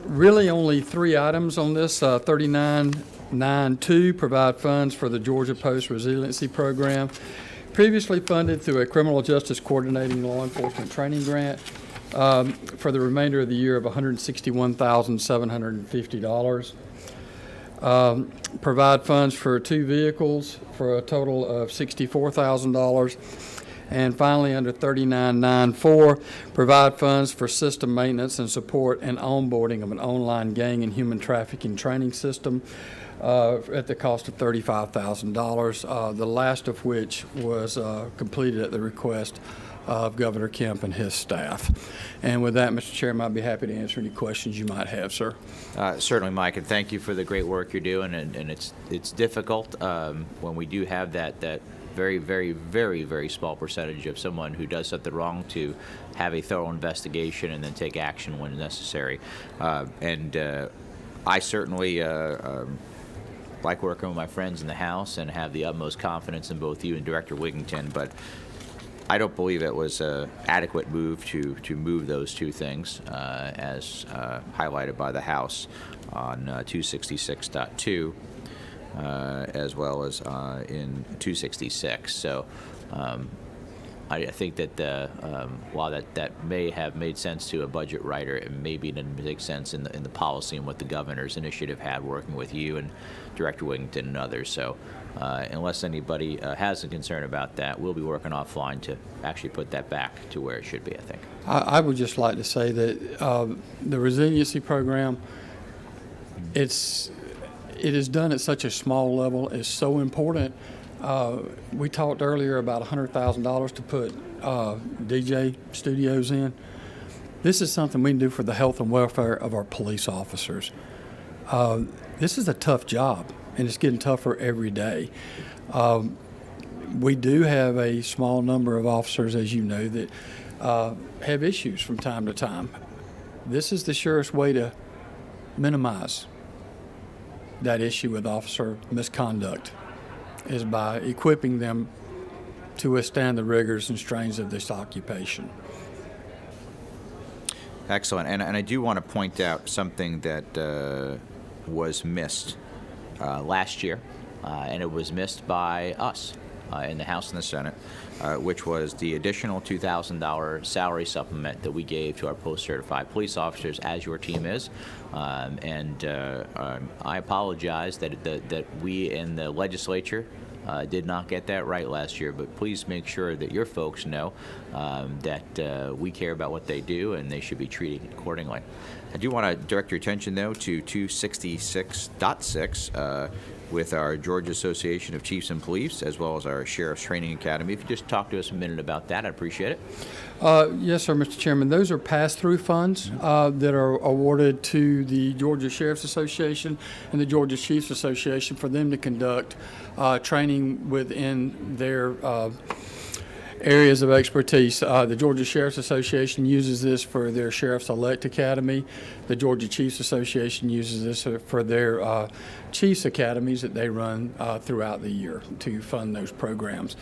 Really only three items on this. 39.9.2, provide funds for the Georgia Post Resiliency Program, previously funded through a Criminal Justice Coordinating Law Enforcement Training Grant for the remainder of the year of $161,750. Provide funds for 2 vehicles for a total of $64,000. And finally, under 39.9.4, provide funds for system maintenance and support and onboarding of an online gang and human trafficking training system at the cost of $35,000, the last of which was completed at the request of Governor Kemp and his staff. And with that, Mr. Chairman, I'd be happy to answer any questions you might have, sir. Certainly, Mike, and thank you for the great work you're doing. And it's difficult when we do have that very, very, very, very small percentage of someone who does something wrong to have a thorough investigation and then take action when necessary. I certainly like working with my friends in the House and have the utmost confidence in both you and Director Wigington, but I don't believe it was an adequate move to move those two things as highlighted by the House on 266.2 as well as in 266. So I think that while that may have made sense to a budget writer, it maybe didn't make sense in the policy and what the governor's initiative had working with you and Director Wigington and others. So unless anybody has a concern about that, we'll be working offline to actually put that back to where it should be, I think. I would just like to say that the resiliency program, it is done at such a small level. It's so important. We talked earlier about $100,000 to put DJ studios in. This is something we can do for the health and welfare of our police officers. This is a tough job, and it's getting tougher every day. We do have a small number of officers, as you know, that have issues from time to time. This is the surest way to minimize that issue with officer misconduct, is by equipping them to withstand the rigors and strains of this occupation. Excellent. And I do want to point out something that was missed last year, and it was missed by us. in the House and the Senate, which was the additional $2,000 salary supplement that we gave to our post-certified police officers, as your team is. I apologize that we in the legislature did not get that right last year, but please make sure that your folks know that we care about what they do and they should be treated accordingly. I do want to direct your attention, though, to 266.6 with our Georgia Association of Chiefs and Police, as well as our Sheriff's Training Academy. If you just talk to us a minute about that, I'd appreciate it. Yes, sir, Mr. Chairman. Those are pass-through funds that are awarded to the Georgia Sheriff's Association and the Georgia Chiefs Association for them to conduct training within their areas of expertise. The Georgia Sheriff's Association uses this for their Sheriff's Elect Academy. The Georgia Chiefs Association uses this for their Chiefs Academies that they run throughout the year to fund those programs.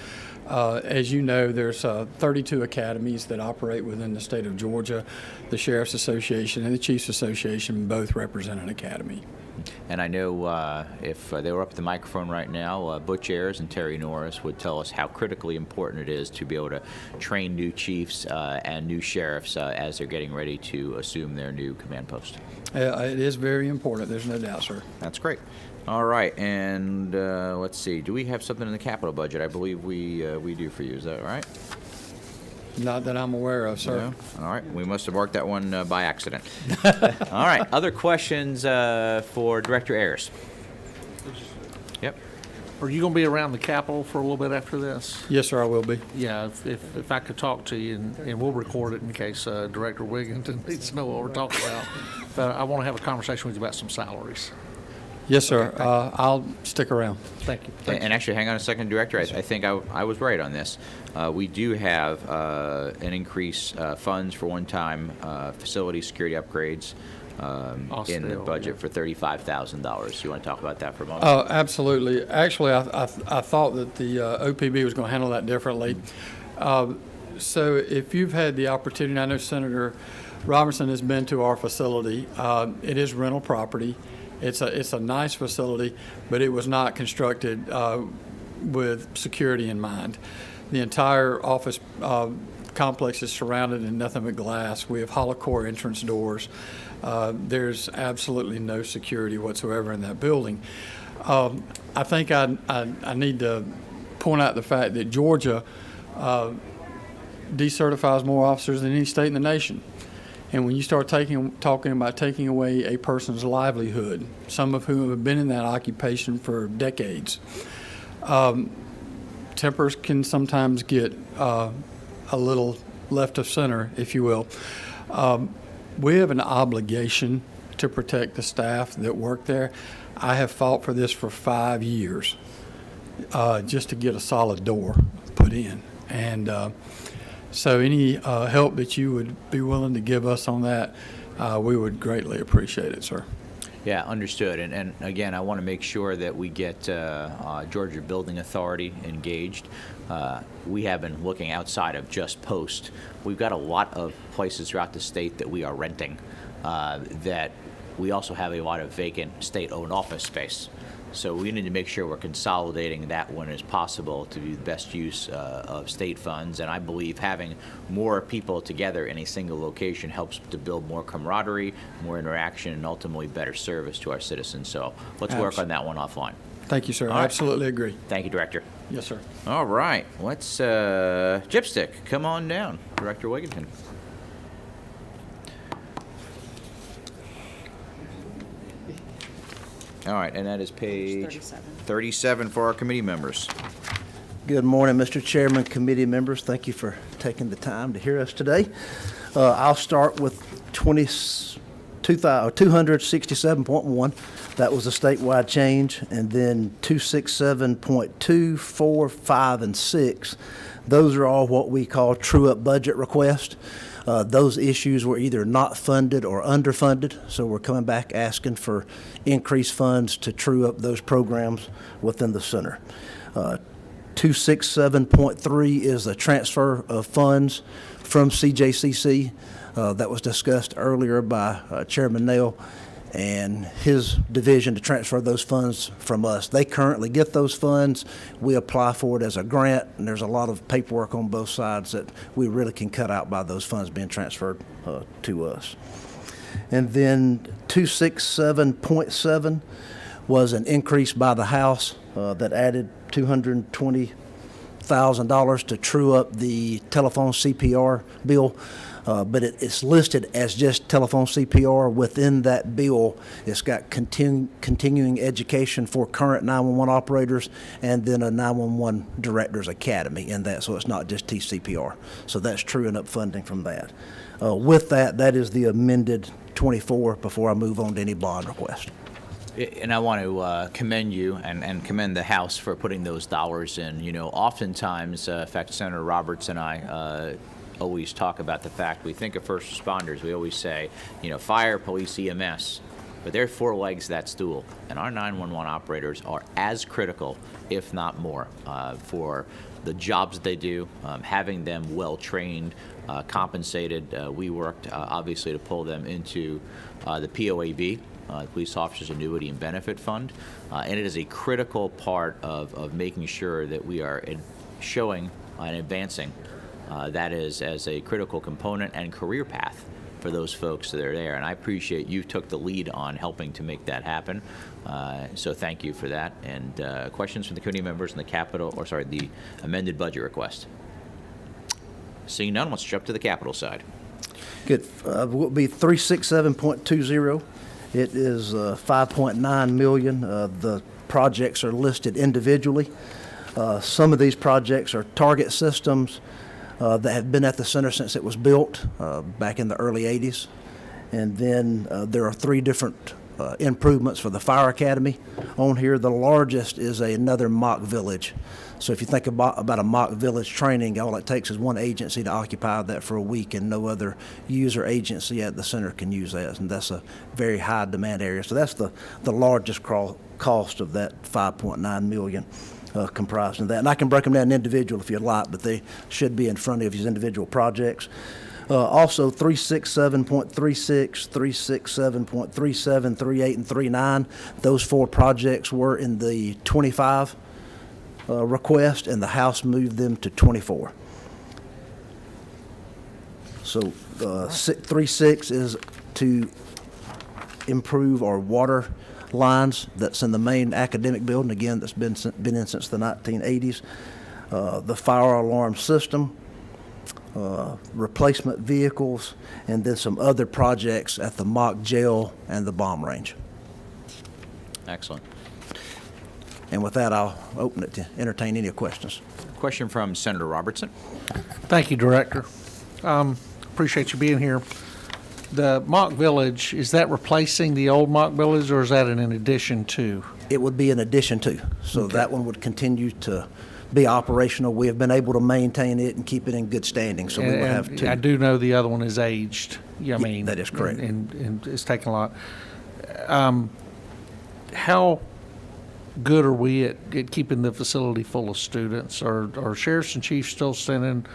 As you know, there's 32 academies that operate within the state of Georgia. The Sheriff's Association and the Chiefs Association both represent an academy. And I know if they were up at the microphone right now, Butch Ayers and Terry Norris would tell us how critically important it is to be able to train new chiefs and new sheriffs as they're getting ready to assume their new command post. It is very important. There's no doubt, sir. That's great. All right, and let's see. Do we have something in the capital budget? I believe we do for you. Is that right? Not that I'm aware of, sir. No? All right. We must have marked that one by accident. All right. Other questions for Director Ayers? Yep. Are you going to be around the Capitol for a little bit after this? Yes, sir, I will be. Yeah, if I could talk to you, and we'll record it in case Director Wigginton needs to know what we're talking about. But I want to have a conversation with you about some salaries. Yes, sir. I'll stick around. Thank you. And actually, hang on a second, Director. I think I was right on this. We do have an increase funds for one-time facility security upgrades in the budget for $35,000. You want to talk about that for a moment? Absolutely. Actually, I thought that the OPB was going to handle that differently. So if you've had the opportunity, I know Senator Robertson has been to our facility. It is rental property. It's a nice facility, but it was not constructed with security in mind. The entire office complex is surrounded in nothing but glass. We have hollow core entrance doors. There's absolutely no security whatsoever in that building. I think I need to point out the fact that Georgia decertifies more officers than any state in the nation. And when you start talking about taking away a person's livelihood, some of whom have been in that occupation for decades, tempers can sometimes get a little left of center, if you will. We have an obligation to protect the staff that work there. I have fought for this for 5 years just to get a solid door put in. And so any help that you would be willing to give us on that, we would greatly appreciate it, sir. Yeah, understood. And again, I want to make sure that we get Georgia Building Authority engaged. We have been looking outside of just Post. We've got a lot of places throughout the state that we are renting that we also have a lot of vacant state-owned office space. So we need to make sure we're consolidating that when it's possible to do the best use of state funds. And I believe having more people together in a single location helps to build more camaraderie, more interaction, and ultimately better service to our citizens. So let's work on that one offline. Thank you, sir. All I right. absolutely agree. Thank you, Director. Yes, sir. All right. Let's, Gypstick, come on down. Director Wigginton. All right, and that is page 37 for our committee members. Good morning, Mr. Chairman, committee members. Thank you for taking the time to hear us today. I'll start with 267.1. That was a statewide change. And then 267.2, 4, 5, and 6. Those are all what we call true-up budget requests. Those issues were either not funded or underfunded, so we're coming back asking for increased funds to true up those programs within the center. 267.3 is a transfer of funds from CJCC that was discussed earlier by Chairman Nail, and his division to transfer those funds from us. They currently get those funds. We apply for it as a grant, and there's a lot of paperwork on both sides that we really can cut out by those funds being transferred to us. And then 267.7 was an increase by the House that added $220,000 to true up the telephone CPR bill. But it's listed as just telephone CPR. Within that bill, it's got continuing education for current 911 operators and then a 911 Directors Academy in that, so it's not just TCPR. So that's truing up funding from that. With that, that is the amended 24 before I move on to any bond request. And I want to commend you and commend the House for putting those dollars in. You know, oftentimes, in fact, Senator Roberts and I always talk about the fact we think of first responders. We always say, you know, fire, police, EMS, but they're four legs to that stool. And our 911 operators are as critical, if not more, for the jobs they do, having them well trained, compensated. We worked obviously to pull them into the POAB, the Police Officers Annuity and Benefit Fund, and it is a critical part of making sure that we are showing and advancing that is as a critical component and career path for those folks that are there. And I appreciate you took the lead on helping to make that happen. So thank you for that. And questions from the committee members on the amended budget request? Seeing none, let's jump to the capital side. Good. Will be 367.20. It is $5.9 million. The projects are listed individually. Some of these projects are target systems that have been at the center since it was built back in the early 80s. And then there are three different improvements for the Fire Academy on here. The largest is another mock village. So if you think about a mock village training, all it takes is one agency to occupy that for a week, and no other user agency at the center can use that. And that's a very high demand area. So that's the largest cost of that $5.9 million. Comprised of that. And I can break them down individual if you'd like, but they should be in front of you as individual projects. Also 367.36, 367.37, 38, and 39. Those four projects were in the 25 request, and the House moved them to 24. So 36 is to improve our water lines that's in the main academic building, again, that's been in since the 1980s. The fire alarm system, replacement vehicles, and then some other projects at the mock jail and the bomb range. Excellent. And with that, I'll open it to entertain any questions. Question from Senator Robertson. Thank you, Director. Appreciate you being here. The mock village, is that replacing the old mock village, or is that in addition to? It would be in addition to. So Okay. that one would continue to be operational. We have been able to maintain it and keep it in good standing, so we would have And two. I do know the other one is aged. Yeah, I mean. that is correct. And it's taken a lot. How good are we at keeping the facility full of students? Are sheriffs and chiefs still sending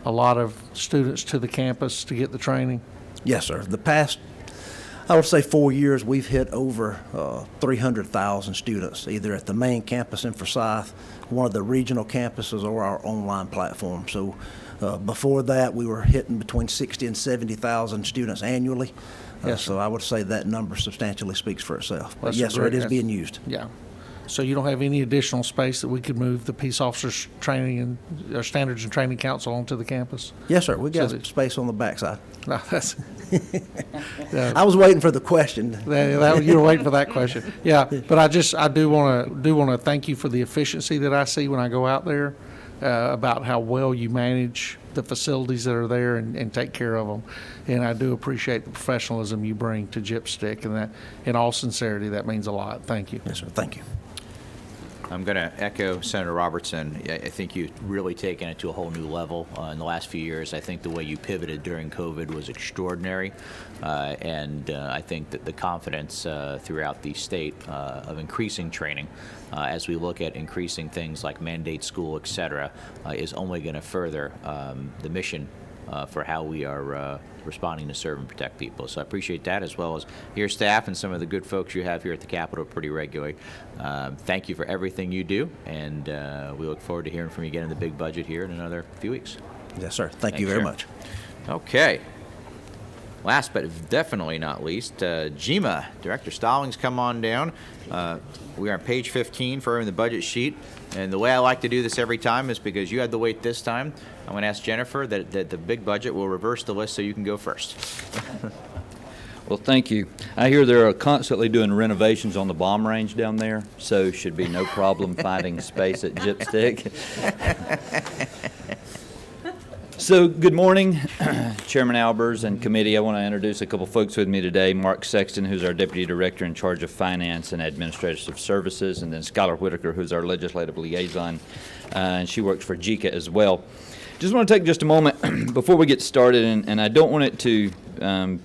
a lot of students to the campus to get the training? Yes, sir. The past, I would say 4 years, we've hit over 300,000 students, either at the main campus in Forsyth, one of the regional campuses, or our online platform. So before that, we were hitting between 60 and 70,000 students annually. Yes, So I would say that number substantially speaks for itself. But That's yes, sir, great. it is being used. Yeah. So you don't have any additional space that we could move the peace officers training and Standards and Training Council onto the campus? Yes, sir. We got So that- space on the backside. No, that's. I was waiting for the question. You were waiting for that question. Yeah, but I do want to thank you for the efficiency that I see when I go out there, about how well you manage the facilities that are there and take care of them. And I do appreciate the professionalism you bring to Gypstick, and that, in all sincerity, that means a lot. Thank you. Yes, sir. Thank you. I'm going to echo Senator Robertson. I think you've really taken it to a whole new level in the last few years. I think the way you pivoted during COVID was extraordinary, and I think that the confidence throughout the state of increasing training, as we look at increasing things like mandate school, et cetera, is only going to further the mission for how we are responding to serve and protect people. So I appreciate that, as well as your staff and some of the good folks you have here at the Capitol pretty regularly. Thank you for everything you do, and we look forward to hearing from you again in the big budget here in another few weeks. Yes, sir. Thank you very much. Okay. Last but definitely not least, GMA, Director Stallings, come on down. We are on page 15 for the budget sheet. And the way I like to do this every time is because you had the wait this time. I'm going to ask Jennifer that the big budget will reverse the list so you can go first. Well, thank you. I hear they're constantly doing renovations on the bomb range down there, so should be no problem finding space at Gypstick. So, good morning, Chairman Albers and committee. I want to introduce a couple folks with me today. Mark Sexton, who's our Deputy Director in charge of Finance and Administrative Services, and then Skylar Whitaker, who's our Legislative Liaison, and she works for JICA as well. Just want to take just a moment before we get started, and I don't want it to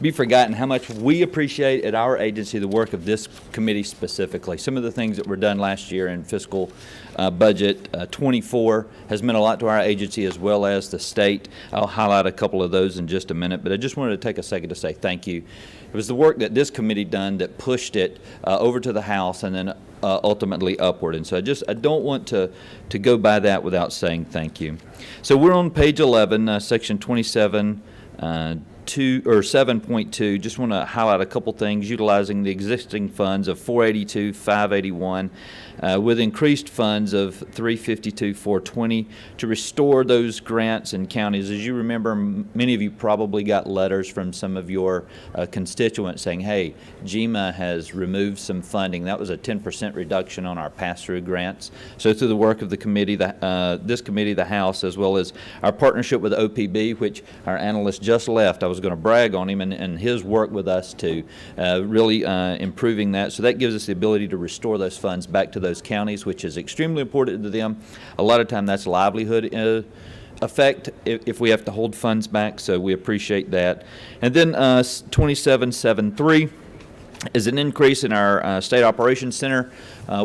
be forgotten how much we appreciate at our agency the work of this committee specifically. Some of the things that were done last year in fiscal budget 24 has meant a lot to our agency as well as the state. I'll highlight a couple of those in just a minute, but I just wanted to take a second to say thank you. It was the work that this committee done that pushed it over to the House and then ultimately upward. And so I don't want to go by that without saying thank you. So we're on page 11, section 27, 7.2, just want to highlight a couple things utilizing the existing funds of 482, 581, with increased funds of 352, 420 to restore those grants and counties. As you remember, many of you probably got letters from some of your constituents saying, hey, GMA has removed some funding. That was a 10% reduction on our pass-through grants. So through the work of the committee, this committee, the House, as well as our partnership with OPB, which our analyst just left, I was going to brag on him and his work with us to really improving that. So that gives us the ability to restore those funds back to those counties, which is extremely important to them. A lot of time that's livelihood effect if we have to hold funds back, so we appreciate that. And then 2773 is an increase in our State Operations Center.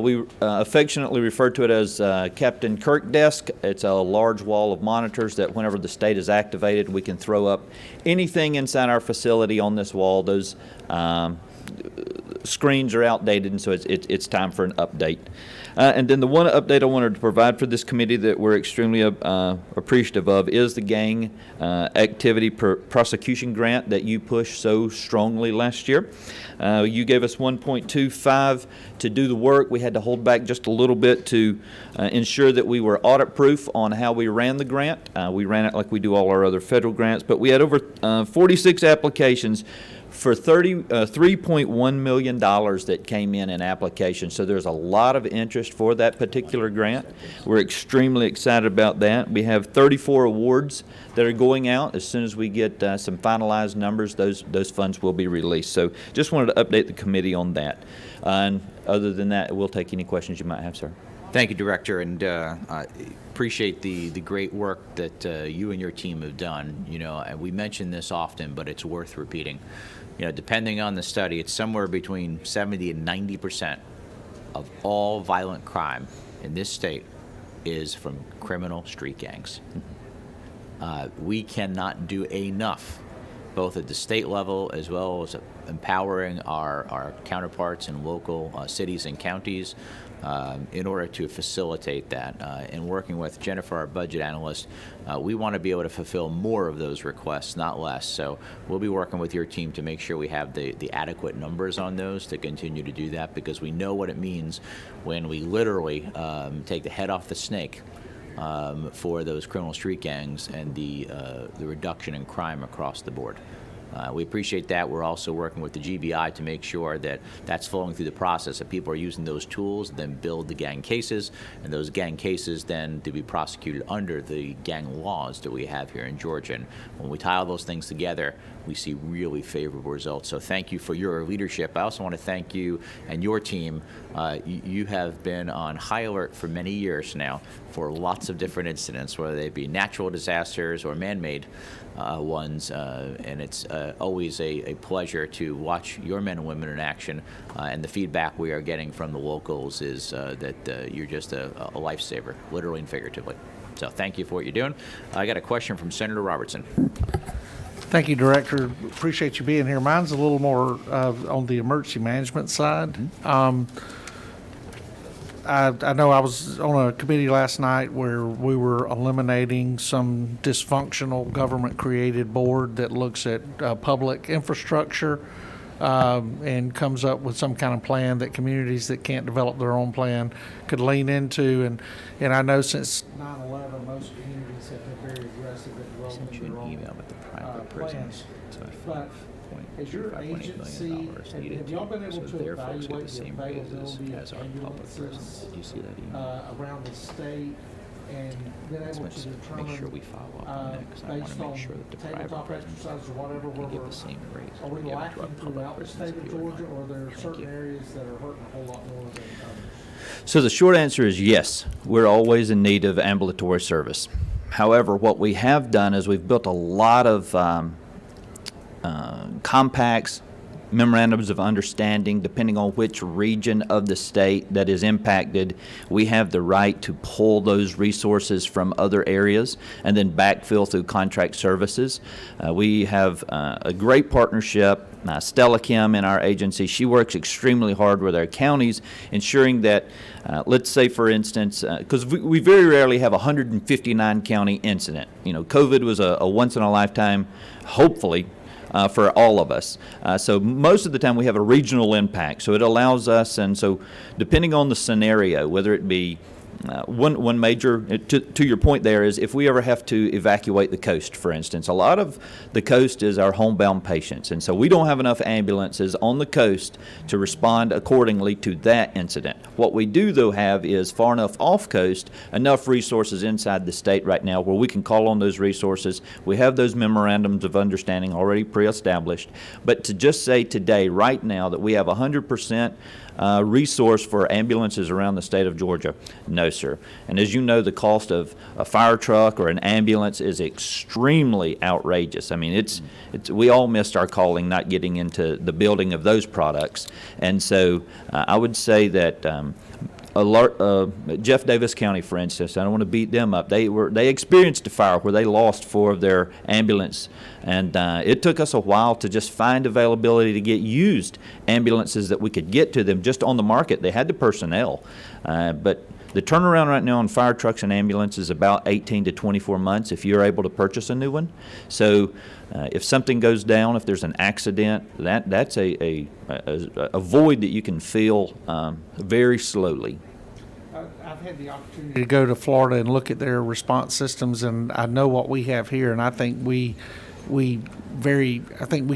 We affectionately refer to it as Captain Kirk Desk. It's a large wall of monitors that whenever the state is activated, we can throw up anything inside our facility on this wall. Those screens are outdated, and so it's time for an update. And then the one update I wanted to provide for this committee that we're extremely appreciative of is the gang activity prosecution grant that you pushed so strongly last year. You gave us 1.25 to do the work. We had to hold back just a little bit to ensure that we were audit proof on how we ran the grant. We ran it like we do all our other federal grants, but we had over 46 applications for $3.1 million that came in applications. So there's a lot of interest for that particular grant. We're extremely excited about that. We have 34 awards that are going out. As soon as we get some finalized numbers, those funds will be released. So just wanted to update the committee on that. And other than that, we'll take any questions you might have, sir. Thank you, Director, and I appreciate the great work that you and your team have done. You know, and we mention this often, but it's worth repeating. You know, depending on the study, it's somewhere between 70 and 90% of all violent crime in this state is from criminal street gangs. We cannot do enough, both at the state level as well as empowering our counterparts in local cities and counties in order to facilitate that. And working with Jennifer, our budget analyst, we want to be able to fulfill more of those requests, not less. So we'll be working with your team to make sure we have the adequate numbers on those to continue to do that, because we know what it means when we literally take the head off the snake for those criminal street gangs and the reduction in crime across the board. We appreciate that. We're also working with the GBI to make sure that that's flowing through the process, that people are using those tools, then build the gang cases, and those gang cases then to be prosecuted under the gang laws that we have here in Georgia. And when we tie all those things together, we see really favorable results. So thank you for your leadership. I also want to thank you and your team. You have been on high alert for many years now for lots of different incidents, whether they be natural disasters or man-made ones, and it's always a pleasure to watch your men and women in action, and the feedback we are getting from the locals is that you're just a lifesaver, literally and figuratively. So thank you for what you're doing. I got a question from Senator Robertson. Thank you, Director. Appreciate you being here. Mine's a little more on the emergency management side. I know I was on a committee last night where we were eliminating some dysfunctional government-created board that looks at public infrastructure and comes up with some kind of plan that communities that can't develop their own plan could lean into. And I know since 9/11, most communities have been very aggressive at developing their own plans. But as your agency, have y'all been able to evaluate the availability of ambulances around the state and been able to determine, based on tabletop exercises or whatever, are we lacking throughout the state of Georgia, or are there certain areas that are hurting a whole lot more than others? So the short answer is yes, we're always in need of ambulatory service. However, what we have done is we've built a lot of compacts, memorandums of understanding, depending on which region of the state that is impacted. We have the right to pull those resources from other areas and then backfill through contract services. We have a great partnership. Stella Kim in our agency, she works extremely hard with our counties, ensuring that, let's say for instance, because we very rarely have a 159 county incident. You know, COVID was a once in a lifetime, hopefully, for all of us. So most of the time we have a regional impact. So it allows us, and so depending on the scenario, whether it be one major, to your point there, is if we ever have to evacuate the coast, for instance. A lot of the coast is our homebound patients, and so we don't have enough ambulances on the coast to respond accordingly to that incident. What we do, though, have is far enough off coast, enough resources inside the state right now where we can call on those resources. We have those memorandums of understanding already pre-established. But to just say today, right now, that we have 100% resource for ambulances around the state of Georgia, no, sir. And as you know, the cost of a fire truck or an ambulance is extremely outrageous. I mean, it's we all missed our calling not getting into the building of those products. And so I would say that Jeff Davis County, for instance, I don't want to beat them up. They experienced a fire where they lost 4 of their ambulance, and it took us a while to just find availability to get used ambulances that we could get to them just on the market. They had the personnel, but the turnaround right now on fire trucks and ambulances is about 18 to 24 months if you're able to purchase a new one. So if something goes down, if there's an accident, that's a void that you can fill very slowly. I've had the opportunity to go to Florida and look at their response systems, and I know what we have here, and I think we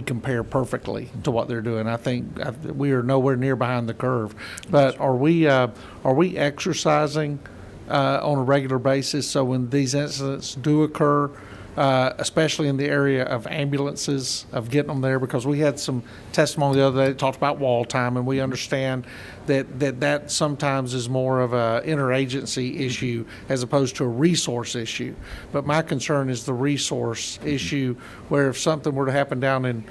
compare perfectly to what they're doing. I think we are nowhere near behind the curve. But are we exercising on a regular basis so when these incidents do occur, especially in the area of ambulances, of getting them there? Because we had some testimony the other day that talked about wall time, and we understand that sometimes is more of a interagency issue as opposed to a resource issue. But my concern is the resource issue, where if something were to happen down in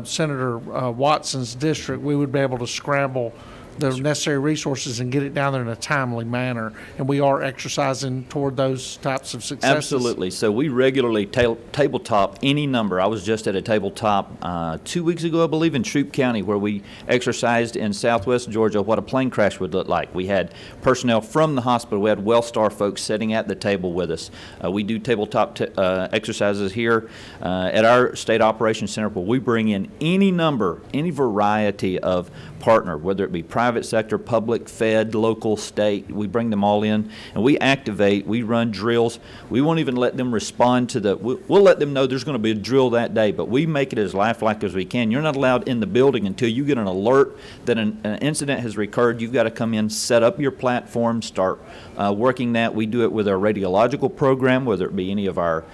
Senator Watson's district, we would be able to scramble the necessary resources and get it down there in a timely manner. And we are exercising toward those types of successes. Absolutely. So we regularly tabletop any number. I was just at a tabletop 2 weeks ago, I believe, in Troup County, where we exercised in southwest Georgia what a plane crash would look like. We had personnel from the hospital. We had WellStar folks sitting at the table with us. We do tabletop exercises here at our state operations center, where we bring in any number, any variety of partner, whether it be private sector, public, fed, local, state. We bring them all in, and we activate, we run drills. We won't even let them respond to we'll let them know there's going to be a drill that day, but we make it as lifelike as we can. You're not allowed in the building until you get an alert that an incident has recurred. You've got to come in, set up your platform, start working that. We do it with our radiological program, whether it be any of our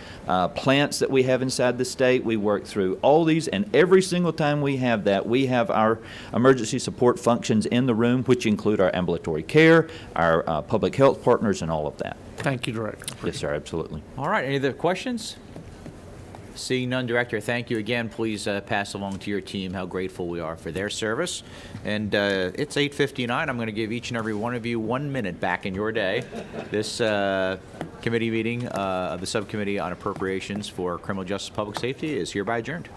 plants that we have inside the state. We work through all these, and every single time we have that, we have our emergency support functions in the room, which include our ambulatory care, our public health partners, and all of that. Thank you, Director. Yes, sir, absolutely. All right, any other questions? Seeing none, Director, thank you again. Please pass along to your team how grateful we are for their service. And it's 8:59. I'm going to give each and every one of you 1 minute back in your day. This committee meeting of the Subcommittee on Appropriations for Criminal Justice and Public Safety is hereby adjourned.